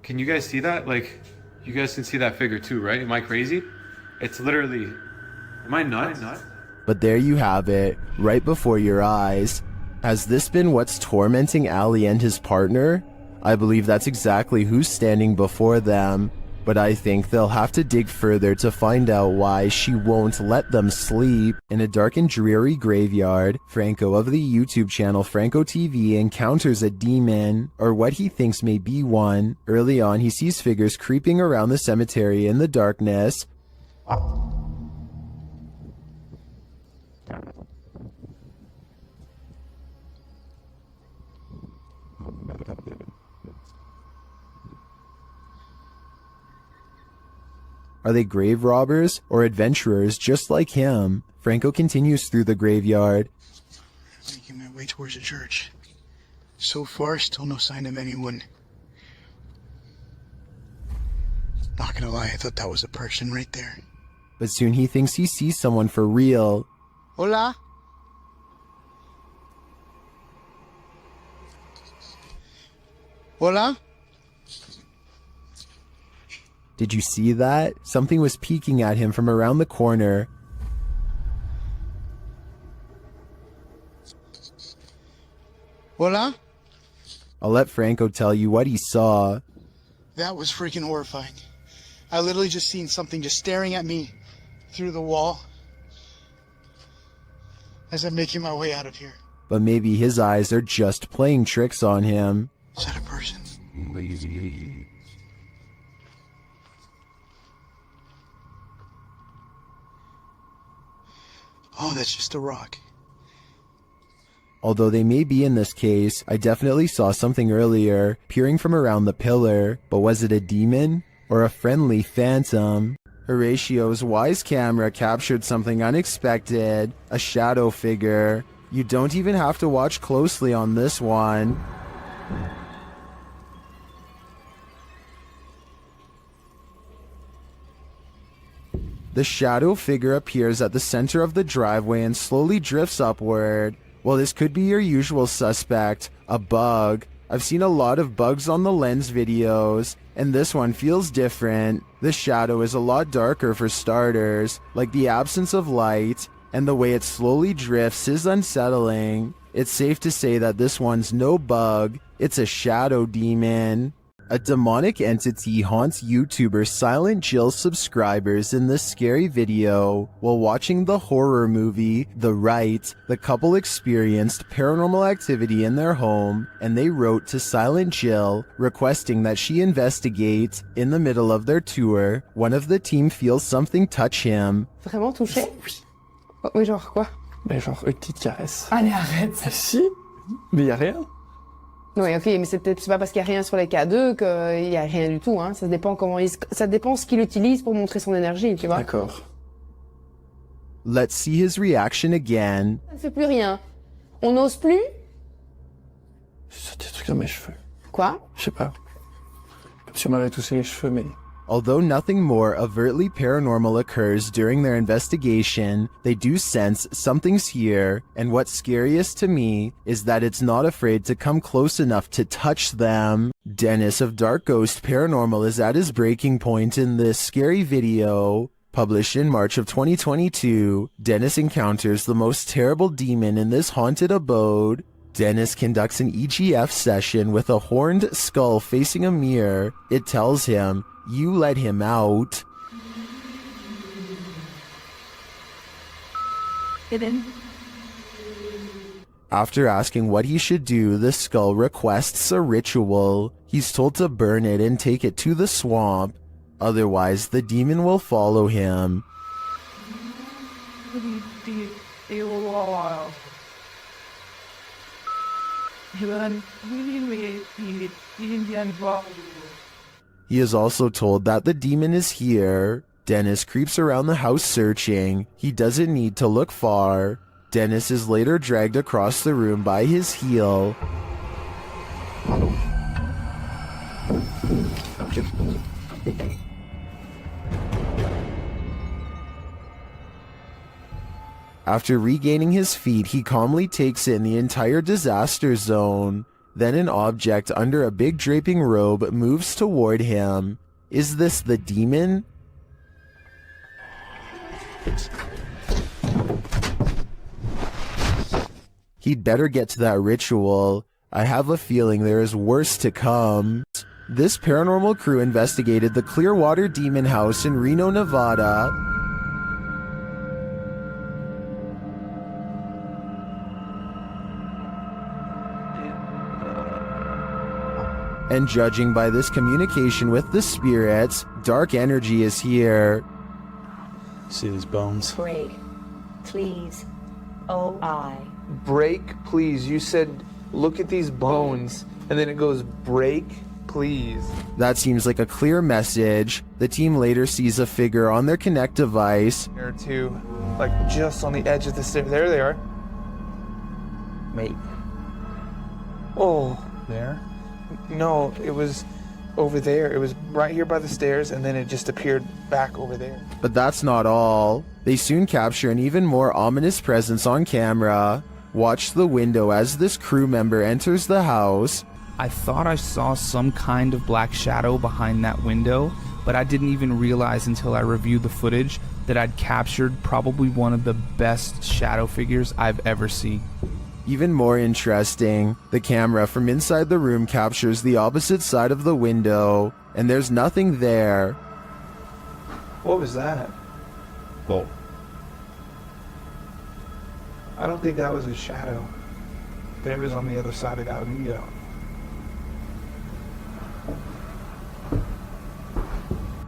Can you guys see that? Like, you guys can see that figure too, right? Am I crazy? It's literally... Am I nuts? But there you have it, right before your eyes. Has this been what's tormenting Ali and his partner? I believe that's exactly who's standing before them. But I think they'll have to dig further to find out why she won't let them sleep. In a dark and dreary graveyard, Franco of the YouTube channel Franco TV encounters a demon, or what he thinks may be one. Early on, he sees figures creeping around the cemetery in the darkness. Are they grave robbers or adventurers just like him? Franco continues through the graveyard. Making my way towards the church. So far, still no sign of anyone. Not gonna lie, I thought that was a person right there. But soon he thinks he sees someone for real. Hola? Hola? Did you see that? Something was peeking at him from around the corner. Hola? I'll let Franco tell you what he saw. That was freaking horrifying. I literally just seen something just staring at me through the wall as I'm making my way out of here. But maybe his eyes are just playing tricks on him. Is that a person? Oh, that's just a rock. Although they may be in this case, I definitely saw something earlier, peering from around the pillar. But was it a demon? Or a friendly phantom? Horatio's wise camera captured something unexpected. A shadow figure. You don't even have to watch closely on this one. The shadow figure appears at the center of the driveway and slowly drifts upward. Well, this could be your usual suspect, a bug. I've seen a lot of bugs on the lens videos, and this one feels different. The shadow is a lot darker for starters, like the absence of light, and the way it slowly drifts is unsettling. It's safe to say that this one's no bug, it's a shadow demon. A demonic entity haunts YouTuber Silent Jill subscribers in this scary video. While watching the horror movie, The Rite, the couple experienced paranormal activity in their home, and they wrote to Silent Jill, requesting that she investigate. In the middle of their tour, one of the team feels something touch him. Vraiment touché? Oui. Oui, genre quoi? Ben genre une petite caresse. Allez, arrête. Si, mais y a rien. Oui, ok, mais c'est pas parce qu'il y a rien sur les K2 qu'il y a rien du tout, hein. Ça dépend ça dépend ce qu'il utilise pour montrer son énergie, tu vois. D'accord. Let's see his reaction again. Ça ne fait plus rien. On n'ose plus? C'est des trucs dans mes cheveux. Quoi? Je sais pas. Comme si on m'avait touché les cheveux, mais... Although nothing more overtly paranormal occurs during their investigation, they do sense something's here, and what's scariest to me is that it's not afraid to come close enough to touch them. Dennis of Dark Ghost Paranormal is at his breaking point in this scary video. Published in March of 2022, Dennis encounters the most terrible demon in this haunted abode. Dennis conducts an EGF session with a horned skull facing a mirror. It tells him, "You let him out." After asking what he should do, the skull requests a ritual. He's told to burn it and take it to the swamp. Otherwise, the demon will follow him. He is also told that the demon is here. Dennis creeps around the house searching. He doesn't need to look far. Dennis is later dragged across the room by his heel. After regaining his feet, he calmly takes in the entire disaster zone. Then an object under a big draping robe moves toward him. Is this the demon? He'd better get to that ritual. I have a feeling there is worse to come. This paranormal crew investigated the Clearwater Demon House in Reno, Nevada. And judging by this communication with the spirits, dark energy is here. See these bones? Break, please. Oh, I. Break, please. You said, look at these bones. And then it goes, break, please. That seems like a clear message. The team later sees a figure on their Connect device. There are two, like just on the edge of the stairs. There they are. Wait. Oh. There? No, it was over there. It was right here by the stairs, and then it just appeared back over there. But that's not all. They soon capture an even more ominous presence on camera. Watch the window as this crew member enters the house. I thought I saw some kind of black shadow behind that window, but I didn't even realize until I reviewed the footage that I'd captured probably one of the best shadow figures I've ever seen. Even more interesting, the camera from inside the room captures the opposite side of the window, and there's nothing there. What was that? Well, I don't think that was a shadow. That was on the other side of that window.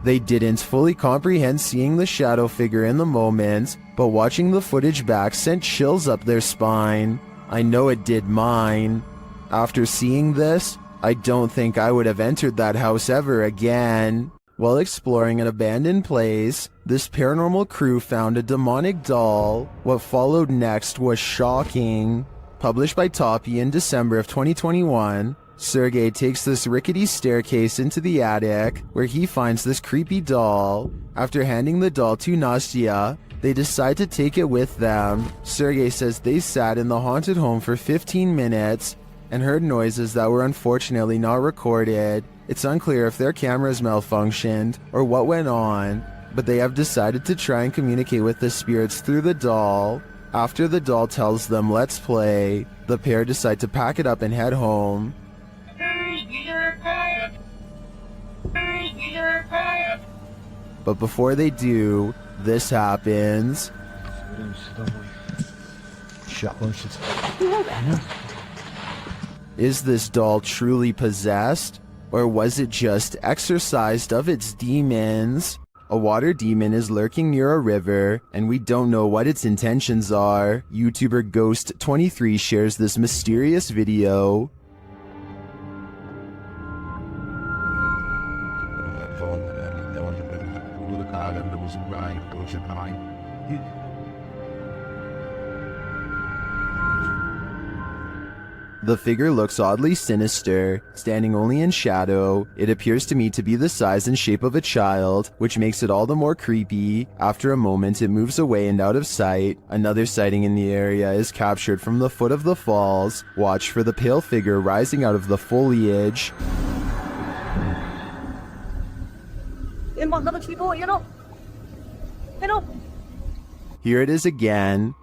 They didn't fully comprehend seeing the shadow figure in the moment, but watching the footage back sent chills up their spine. I know it did mine. After seeing this, I don't think I would have entered that house ever again. While exploring an abandoned place, this paranormal crew found a demonic doll. What followed next was shocking. Published by Toppy in December of 2021, Sargi takes this rickety staircase into the attic, where he finds this creepy doll. After handing the doll to Nastya, they decide to take it with them. Sargi says they sat in the haunted home for 15 minutes and heard noises that were unfortunately not recorded. It's unclear if their cameras malfunctioned or what went on, but they have decided to try and communicate with the spirits through the doll. After the doll tells them let's play, the pair decide to pack it up and head home. But before they do, this happens. Is this doll truly possessed? Or was it just exorcised of its demons? A water demon is lurking near a river, and we don't know what its intentions are. YouTuber Ghost23 shares this mysterious video. The figure looks oddly sinister, standing only in shadow. It appears to me to be the size and shape of a child, which makes it all the more creepy. After a moment, it moves away and out of sight. Another sighting in the area is captured from the foot of the falls. Watch for the pale figure rising out of the foliage. Here it is again.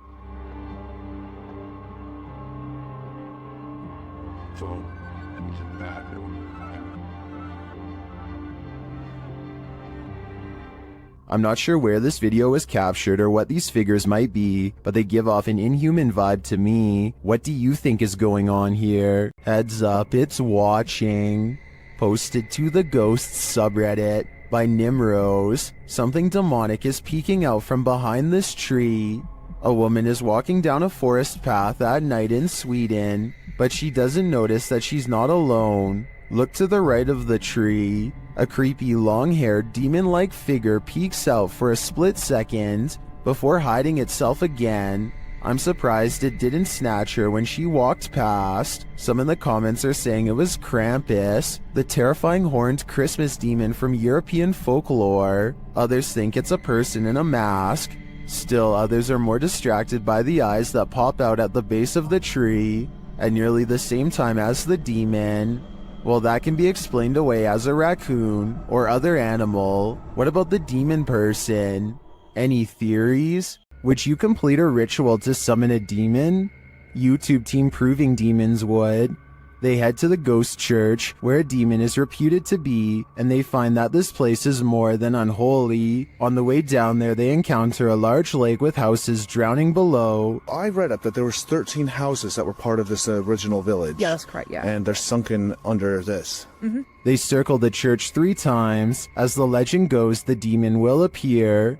I'm not sure where this video was captured or what these figures might be, but they give off an inhuman vibe to me. What do you think is going on here? Heads up, it's watching. Posted to the Ghosts subreddit by Nimrose. Something demonic is peeking out from behind this tree. A woman is walking down a forest path at night in Sweden, but she doesn't notice that she's not alone. Look to the right of the tree. A creepy long-haired demon-like figure peeks out for a split second before hiding itself again. I'm surprised it didn't snatch her when she walked past. Some in the comments are saying it was Krampus, the terrifying horned Christmas demon from European folklore. Others think it's a person in a mask. Still, others are more distracted by the eyes that pop out at the base of the tree at nearly the same time as the demon. Well, that can be explained away as a raccoon or other animal. What about the demon person? Any theories? Would you complete a ritual to summon a demon? YouTube team Proving Demons would. They head to the ghost church where a demon is reputed to be, and they find that this place is more than unholy. On the way down there, they encounter a large lake with houses drowning below. I read up that there was 13 houses that were part of this original village. Yeah, that's correct, yeah. And they're sunken under this. Mm-hmm. They circle the church 3 times. As the legend goes, the demon will appear.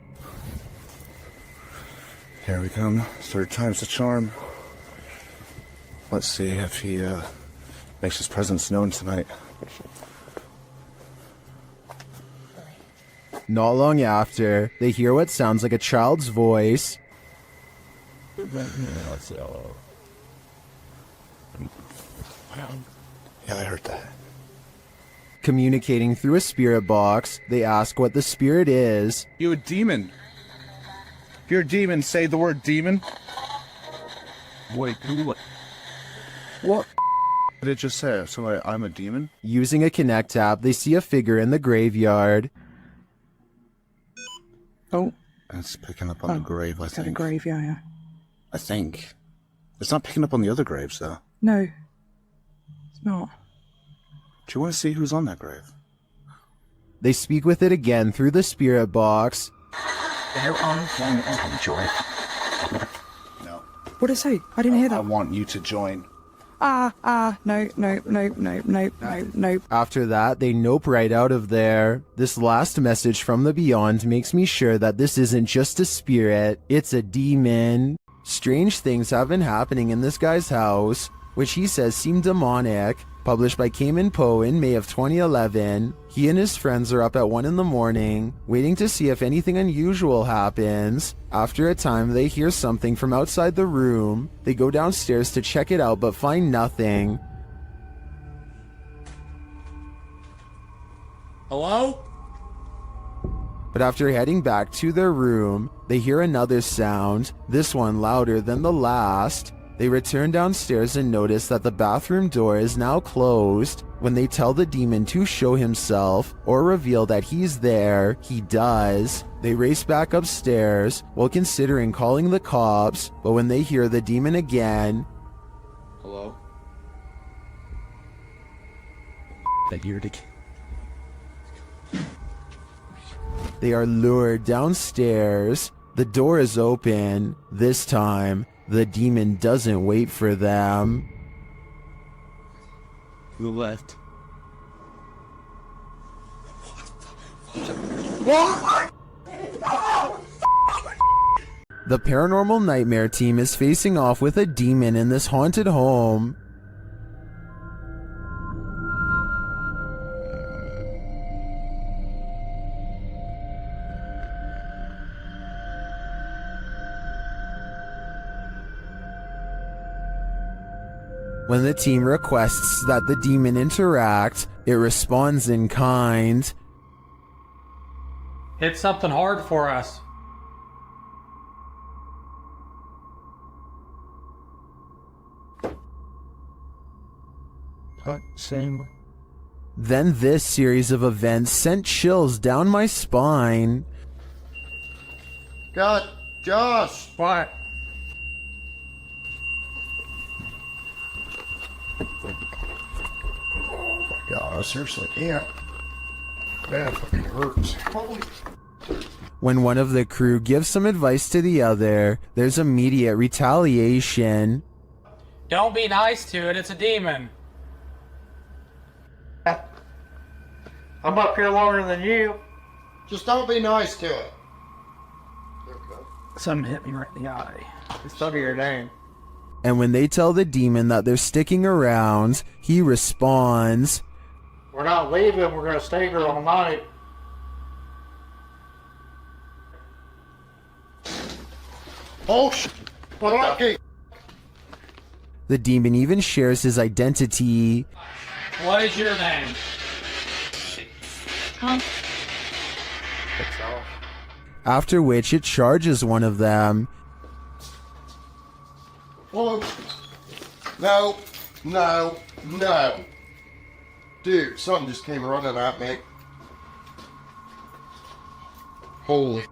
Here we come. 3rd time's the charm. Let's see if he makes his presence known tonight. Not long after, they hear what sounds like a child's voice. Let's see. Yeah, I heard that. Communicating through a spirit box, they ask what the spirit is. You a demon? If you're a demon, say the word demon. Wait, what did it just say? So I'm a demon? Using a Connect app, they see a figure in the graveyard. Oh. It's picking up on the grave, I think. The grave, yeah. I think. It's not picking up on the other graves, though. No. It's not. Do you want to see who's on that grave? They speak with it again through the spirit box. They're on join. No. What did it say? I didn't hear that. I want you to join. No. After that, they nope right out of there. This last message from the beyond makes me sure that this isn't just a spirit, it's a demon. Strange things have been happening in this guy's house, which he says seem demonic. Published by Cayman Poe in May of 2011, he and his friends are up at 1 in the morning, waiting to see if anything unusual happens. After a time, they hear something from outside the room. They go downstairs to check it out but find nothing. Hello? But after heading back to their room, they hear another sound, this one louder than the last. They return downstairs and notice that the bathroom door is now closed. When they tell the demon to show himself or reveal that he's there, he does. They race back upstairs while considering calling the cops, but when they hear the demon again, Hello? That you're the... they are lured downstairs. The door is open. This time, the demon doesn't wait for them. Who left? The Paranormal Nightmare team is facing off with a demon in this haunted home. When the team requests that the demon interact, it responds in kind. Hit something hard for us. Same. Then this series of events sent chills down my spine. God, Josh! What? God, seriously, yeah. That fucking hurts. Holy. When one of the crew gives some advice to the other, there's immediate retaliation. Don't be nice to it, it's a demon. I'm up here longer than you. Just don't be nice to it. Something hit me right in the eye. It's under your name. And when they tell the demon that they're sticking around, he responds, We're not leaving, we're gonna stay here all night. Oh shit! What the? The demon even shares his identity. What is your name? Huh? after which it charges one of them. Whoa. No. No. No. Dude, something just came running at me. Holy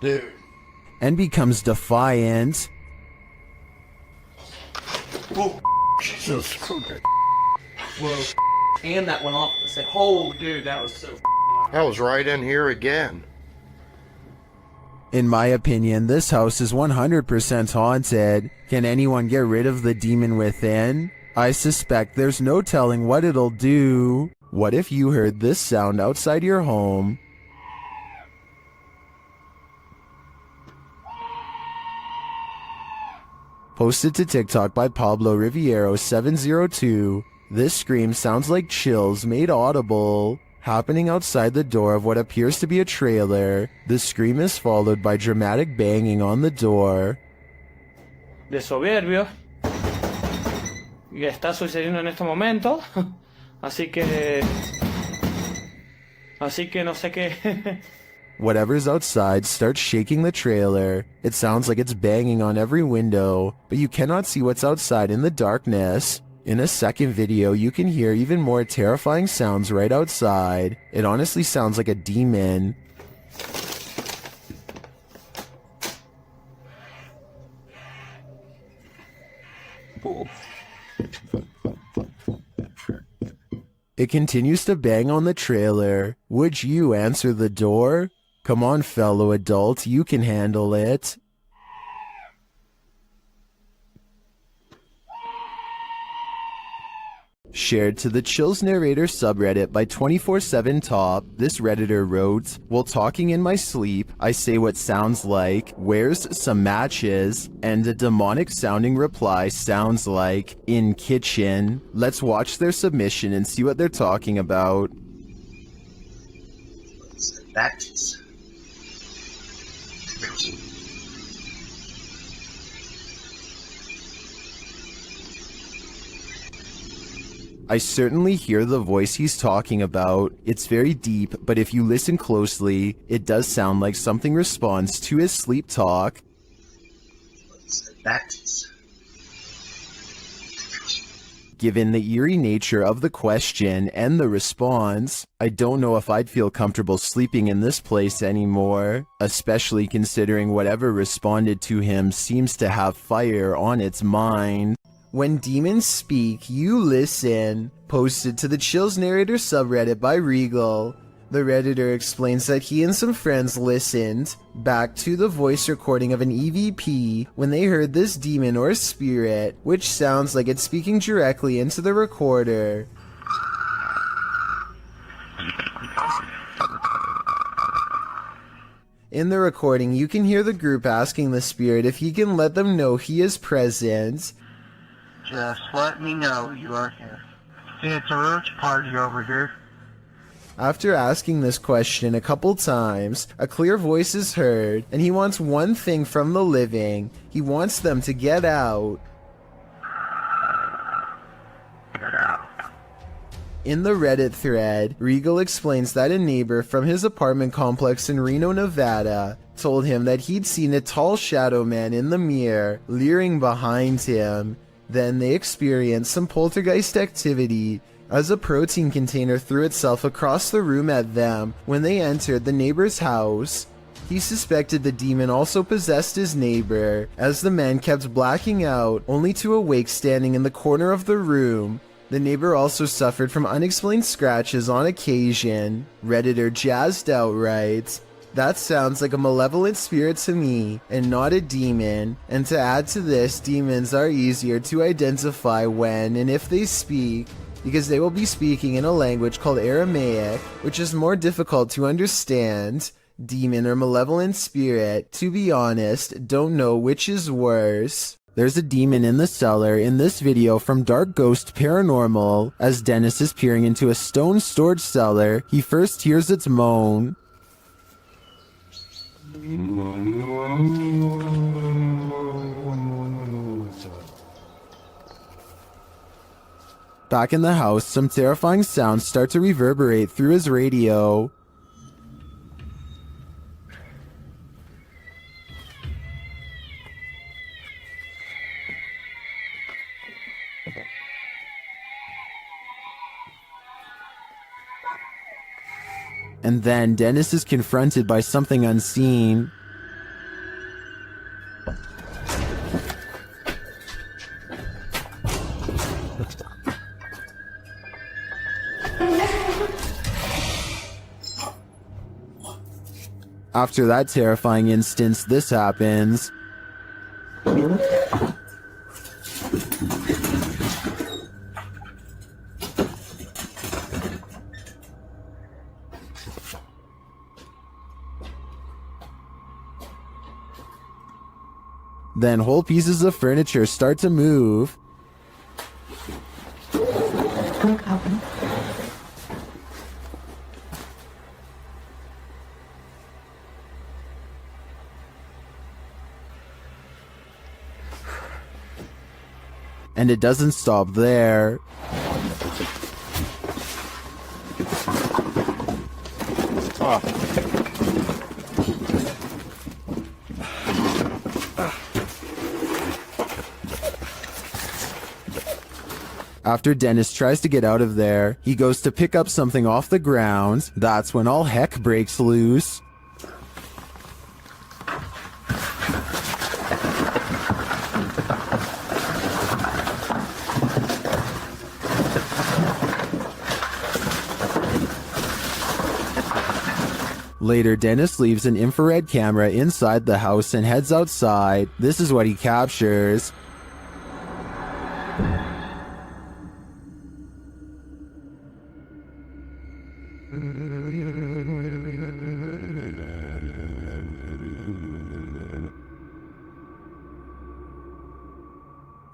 dude. And becomes defiant. Whoa. Jesus Christ. Whoa. And that went off. I said, "Oh, dude, that was so." I was right in here again. In my opinion, this house is 100% haunted. Can anyone get rid of the demon within? I suspect there's no telling what it'll do. What if you heard this sound outside your home? Posted to TikTok by Pablo Riviero 702. This scream sounds like chills made audible, happening outside the door of what appears to be a trailer. The scream is followed by dramatic banging on the door. De soberbio. Y está sucediendo en este momento. Así que no sé qué. Whatever's outside starts shaking the trailer. It sounds like it's banging on every window, but you cannot see what's outside in the darkness. In a second video, you can hear even more terrifying sounds right outside. It honestly sounds like a demon. It continues to bang on the trailer. Would you answer the door? Come on, fellow adult, you can handle it. Shared to the Chills Narrator subreddit by 24/7 Top, this redditor wrote, "While talking in my sleep, I say what sounds like, 'Where's some matches?' and a demonic sounding reply sounds like, 'In kitchen.' Let's watch their submission and see what they're talking about." Matches. I certainly hear the voice he's talking about. It's very deep, but if you listen closely, it does sound like something responds to his sleep talk. Matches. Given the eerie nature of the question and the response, I don't know if I'd feel comfortable sleeping in this place anymore, especially considering whatever responded to him seems to have fire on its mind. When demons speak, you listen. Posted to the Chills Narrator subreddit by Regal. The Redditor explains that he and some friends listened back to the voice recording of an EVP when they heard this demon or spirit, which sounds like it's speaking directly into the recorder. In the recording, you can hear the group asking the spirit if he can let them know he is present. Just let me know you are here. It's a roach party over here. After asking this question a couple times, a clear voice is heard, and he wants one thing from the living. He wants them to get out. Get out. In the Reddit thread, Regal explains that a neighbor from his apartment complex in Reno, Nevada, told him that he'd seen a tall shadow man in the mirror, leering behind him. Then they experienced some poltergeist activity as a protein container threw itself across the room at them when they entered the neighbor's house. He suspected the demon also possessed his neighbor, as the man kept blacking out, only to awake standing in the corner of the room. The neighbor also suffered from unexplained scratches on occasion. Redditor Jazzed Out writes, "That sounds like a malevolent spirit to me, and not a demon. And to add to this, demons are easier to identify when and if they speak, because they will be speaking in a language called Aramaic, which is more difficult to understand. Demon or malevolent spirit, to be honest, don't know which is worse." There's a demon in the cellar in this video from Dark Ghost Paranormal. As Dennis is peering into a stone storage cellar, he first hears its moan. Back in the house, some terrifying sounds start to reverberate through his radio. And then Dennis is confronted by something unseen. After that terrifying instance, this happens. Then whole pieces of furniture start to move. And it doesn't stop there. After Dennis tries to get out of there, he goes to pick up something off the ground. That's when all heck breaks loose. Later, Dennis leaves an infrared camera inside the house and heads outside. This is what he captures.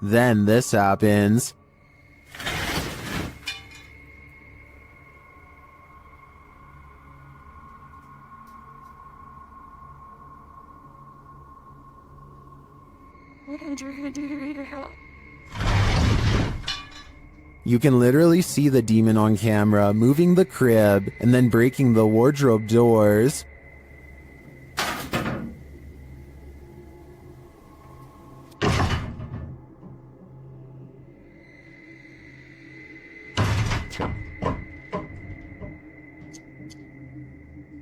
Then this happens. You can literally see the demon on camera moving the crib and then breaking the wardrobe doors.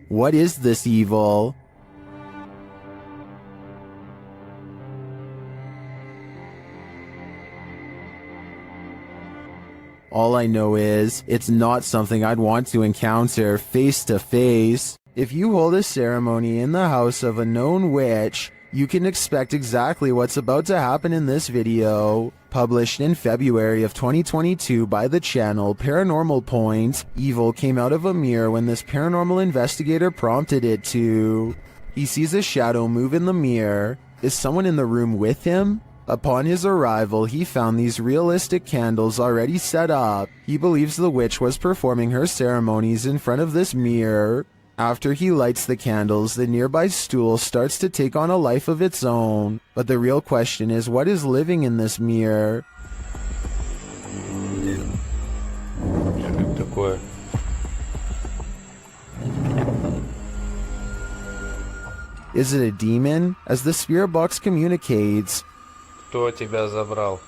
What is this evil? All I know is, it's not something I'd want to encounter face to face. If you hold a ceremony in the house of a known witch, you can expect exactly what's about to happen in this video. Published in February of 2022 by the channel Paranormal Point, evil came out of a mirror when this paranormal investigator prompted it to. He sees a shadow move in the mirror. Is someone in the room with him? Upon his arrival, he found these realistic candles already set up. He believes the witch was performing her ceremonies in front of this mirror. After he lights the candles, the nearby stool starts to take on a life of its own. But the real question is, what is living in this mirror? Is it a demon? As the spirit box communicates, Кто тебя забрал?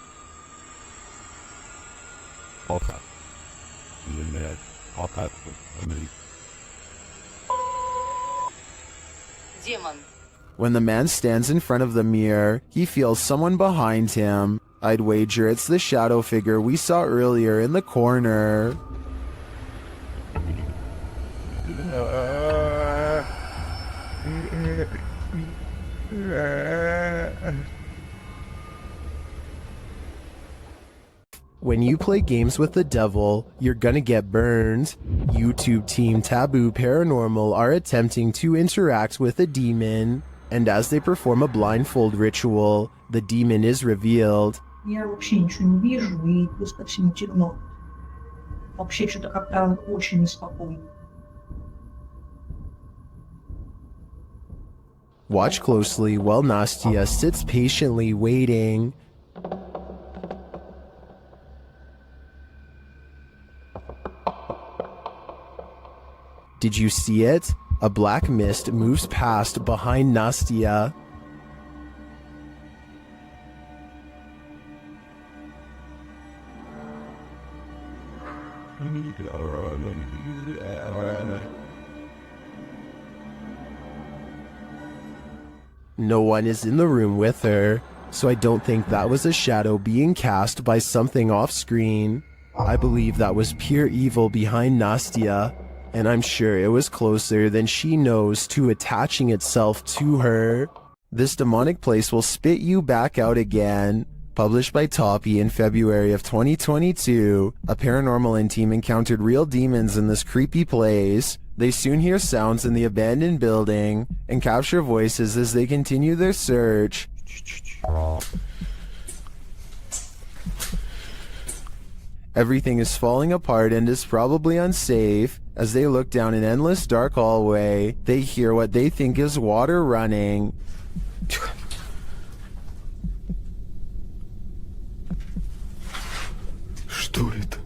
When the man stands in front of the mirror, he feels someone behind him. I'd wager it's the shadow figure we saw earlier in the corner. When you play games with the devil, you're gonna get burned. YouTube team Taboo Paranormal are attempting to interact with a demon, and as they perform a blindfold ritual, the demon is revealed. Я вообще ничего не вижу, и просто всем темно. Вообще что-то как-то очень неспокойно. Watch closely while Nastia sits patiently waiting. Did you see it? A black mist moves past behind Nastia. No one is in the room with her, so I don't think that was a shadow being cast by something off screen. I believe that was pure evil behind Nastia, and I'm sure it was closer than she knows to attaching itself to her. This demonic place will spit you back out again. Published by Toppy in February of 2022, a paranormal team encountered real demons in this creepy place. They soon hear sounds in the abandoned building and capture voices as they continue their search. Everything is falling apart and is probably unsafe. As they look down an endless dark hallway, they hear what they think is water running. Что это?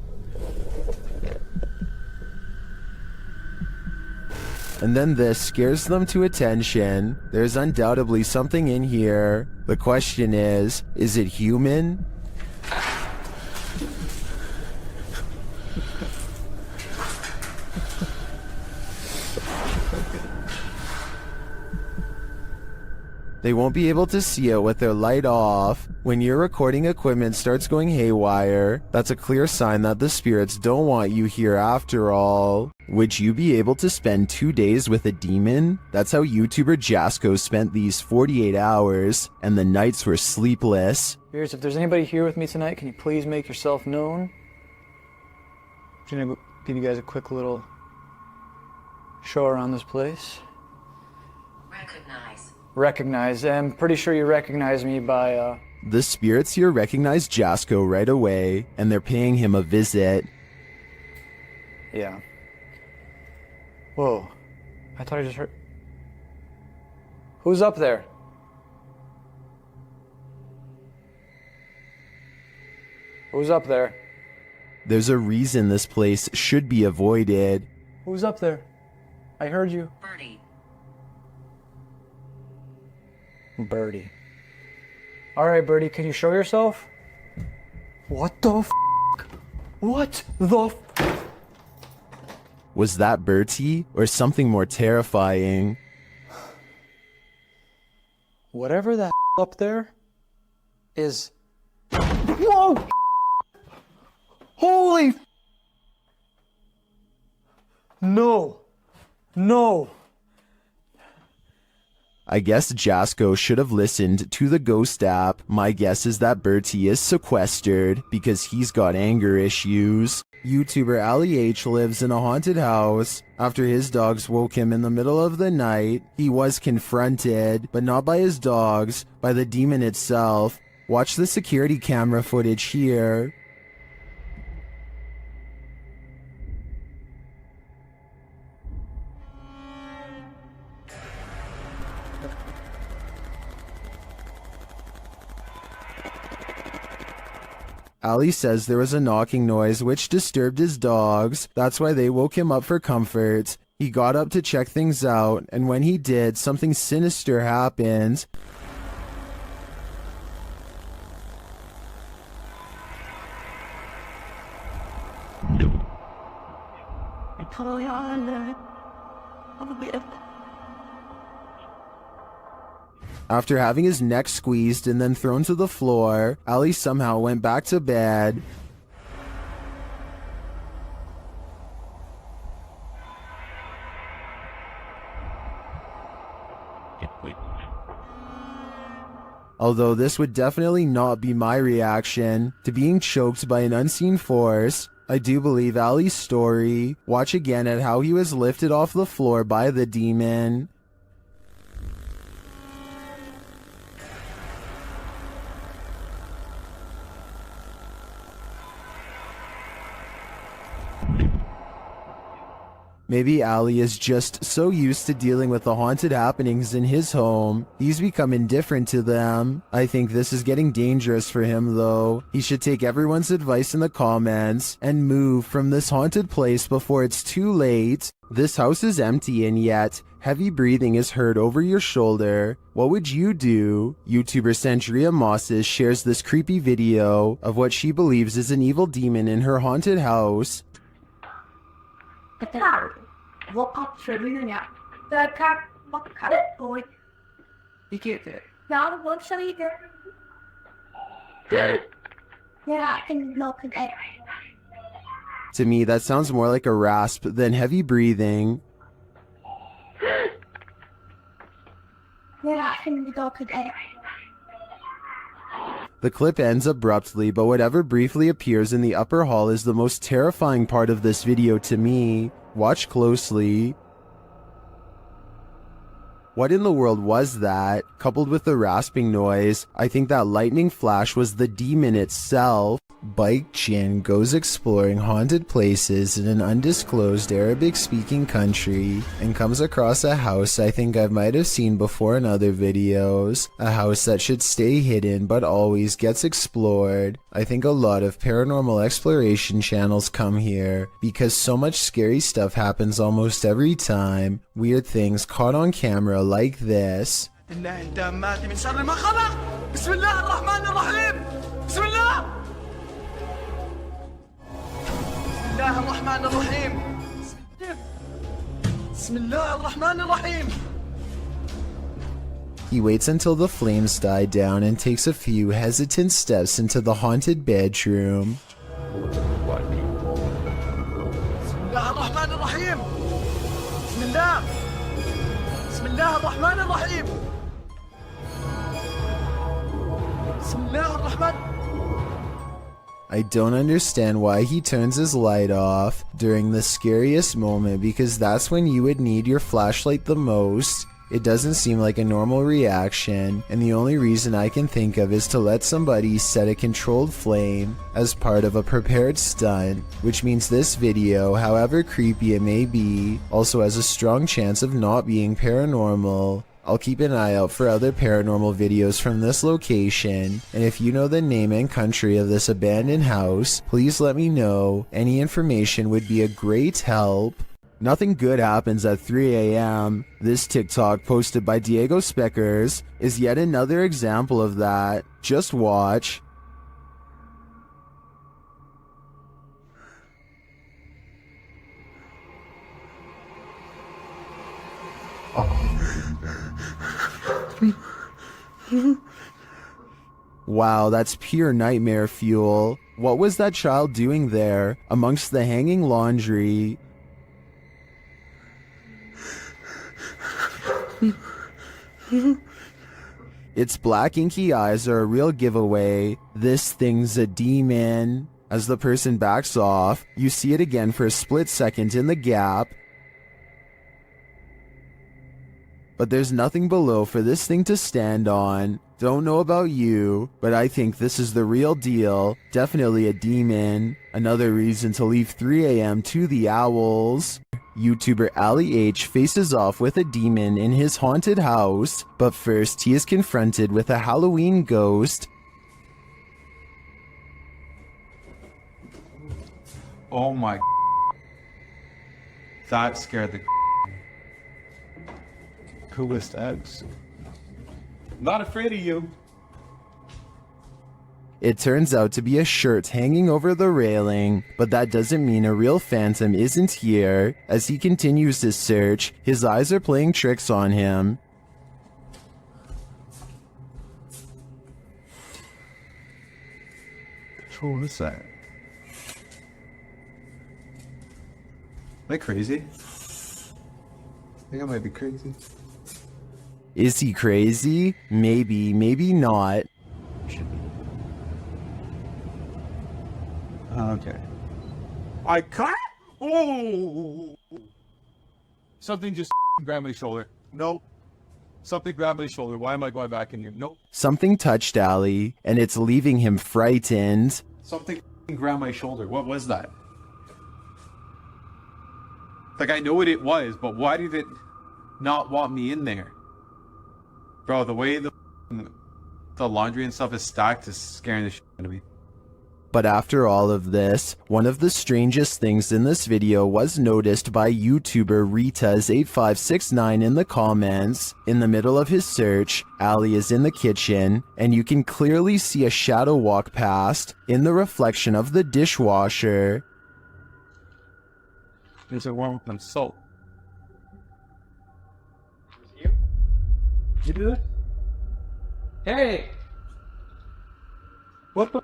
And then this scares them to attention. There's undoubtedly something in here. The question is it human? They won't be able to see it with their light off. When your recording equipment starts going haywire, that's a clear sign that the spirits don't want you here after all. Would you be able to spend 2 days with a demon? That's how YouTuber Jasko spent these 48 hours, and the nights were sleepless. Spirits, if there's anybody here with me tonight, can you please make yourself known? I'm gonna give you guys a quick little show around this place. Recognize. I'm pretty sure you recognize me by, The spirits here recognize Jasko right away, and they're paying him a visit. Yeah. Whoa. I thought I just heard... Who's up there? Who's up there? There's a reason this place should be avoided. Who's up there? I heard you. Birdie. Alright, Birdie, can you show yourself? What the f***? What the f***? Was that Bertie, or something more terrifying? Whatever that up there is... Whoa! Holy f***! No. No. I guess Jasko should have listened to the ghost app. My guess is that Bertie is sequestered because he's got anger issues. YouTuber Ali H lives in a haunted house. After his dogs woke him in the middle of the night, he was confronted, but not by his dogs, by the demon itself. Watch the security camera footage here. Ali says there was a knocking noise which disturbed his dogs. That's why they woke him up for comfort. He got up to check things out, and when he did, something sinister happened. After having his neck squeezed and then thrown to the floor, Ali somehow went back to bed. Although this would definitely not be my reaction to being choked by an unseen force, I do believe Ali's story. Watch again at how he was lifted off the floor by the demon. Maybe Ali is just so used to dealing with the haunted happenings in his home, he's become indifferent to them. I think this is getting dangerous for him though. He should take everyone's advice in the comments and move from this haunted place before it's too late. This house is empty and yet heavy breathing is heard over your shoulder. What would you do? YouTuber Sandria Mosses shares this creepy video of what she believes is an evil demon in her haunted house. You can't do it. Ja, dat wordt zo hier. Ja, ik vind het lopen. To me, that sounds more like a rasp than heavy breathing. Ja, ik vind het lopen. The clip ends abruptly, but whatever briefly appears in the upper hall is the most terrifying part of this video to me. Watch closely. What in the world was that? Coupled with the rasping noise, I think that lightning flash was the demon itself. Bike Chin goes exploring haunted places in an undisclosed Arabic-speaking country and comes across a house I think I might have seen before in other videos. A house that should stay hidden but always gets explored. I think a lot of paranormal exploration channels come here because so much scary stuff happens almost every time. Weird things caught on camera like this. الله الرحمن الرحيم بسم الله الرحمن الرحيم. He waits until the flames die down and takes a few hesitant steps into the haunted bedroom. بسم الله الرحمن الرحيم. بسم الله. بسم الله الرحمن الرحيم. بسم الله الرحمن. I don't understand why he turns his light off during the scariest moment, because that's when you would need your flashlight the most. It doesn't seem like a normal reaction, and the only reason I can think of is to let somebody set a controlled flame as part of a prepared stunt, which means this video, however creepy it may be, also has a strong chance of not being paranormal. I'll keep an eye out for other paranormal videos from this location, and if you know the name and country of this abandoned house, please let me know. Any information would be a great help. Nothing good happens at 3 a.m. This TikTok posted by Diego Speckers is yet another example of that. Just watch. Wow, that's pure nightmare fuel. What was that child doing there, amongst the hanging laundry? Its black inky eyes are a real giveaway. This thing's a demon. As the person backs off, you see it again for a split second in the gap. But there's nothing below for this thing to stand on. Don't know about you, but I think this is the real deal. Definitely a demon. Another reason to leave 3 a.m. to the owls. YouTuber Ali H faces off with a demon in his haunted house, but first he is confronted with a Halloween ghost. Oh my. That scared the coolest eggs. Not afraid of you. It turns out to be a shirt hanging over the railing, but that doesn't mean a real phantom isn't here. As he continues his search, his eyes are playing tricks on him. What is that? Am I crazy? I think I might be crazy. Is he crazy? Maybe, maybe not. Okay. I can't. Oh! Something just grabbed my shoulder. Nope. Something grabbed my shoulder. Why am I going back in here? Nope. Something touched Ali, and it's leaving him frightened. Something grabbed my shoulder. What was that? Like, I know what it was, but why did it not want me in there? Bro, the way the laundry and stuff is stacked is scaring the shit out of me. But after all of this, one of the strangest things in this video was noticed by YouTuber Ritas8569 in the comments. In the middle of his search, Ali is in the kitchen, and you can clearly see a shadow walk past in the reflection of the dishwasher. There's a one with salt. You do it? Hey! What the?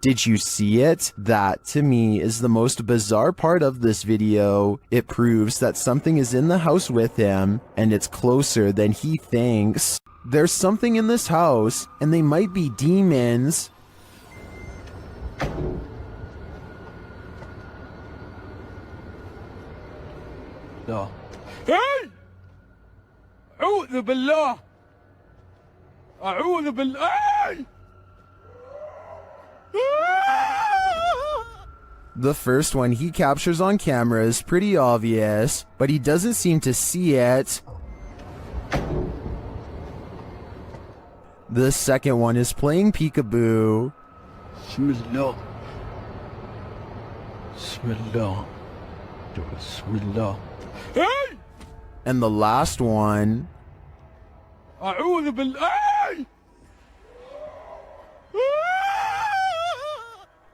Did you see it? That, to me, is the most bizarre part of this video. It proves that something is in the house with him, and it's closer than he thinks. There's something in this house, and they might be demons. No. Hey! أعوذ بالله أعوذ بالله The first one he captures on camera is pretty obvious, but he doesn't seem to see it. The second one is playing Peekaboo. Bismillah. Bismillah. Bismillah. Hey! And the last one... أعوذ بالله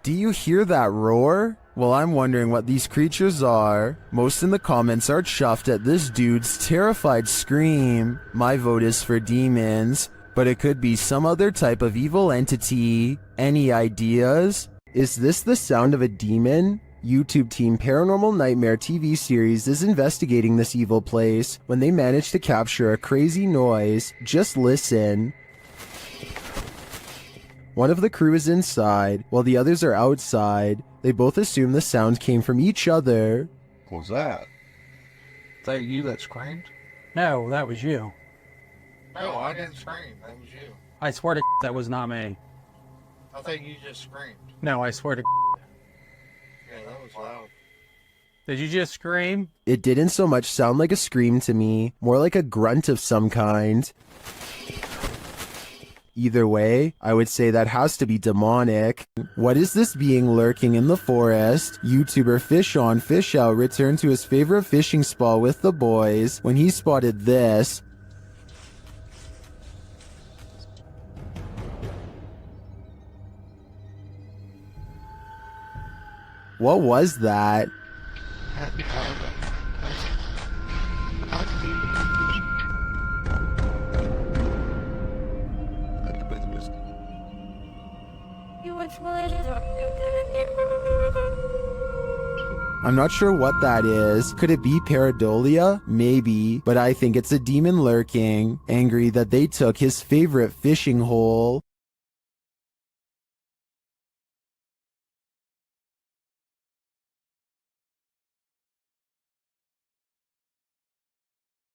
Do you hear that roar? Well, I'm wondering what these creatures are. Most in the comments are chuffed at this dude's terrified scream. My vote is for demons, but it could be some other type of evil entity. Any ideas? Is this the sound of a demon? YouTube team Paranormal Nightmare TV series is investigating this evil place when they manage to capture a crazy noise. Just listen. One of the crew is inside, while the others are outside. They both assume the sound came from each other. What was that? Is that you that screamed? No, that was you. No, I didn't scream. That was you. I swear to that was not me. I think you just screamed. No, I swear to Yeah, that was loud. Did you just scream? It didn't so much sound like a scream to me, more like a grunt of some kind. Either way, I would say that has to be demonic. What is this being lurking in the forest? YouTuber Fish On Fish Out returned to his favorite fishing spot with the boys when he spotted this. What was that? I'm not sure what that is. Could it be pareidolia? Maybe, but I think it's a demon lurking, angry that they took his favorite fishing hole.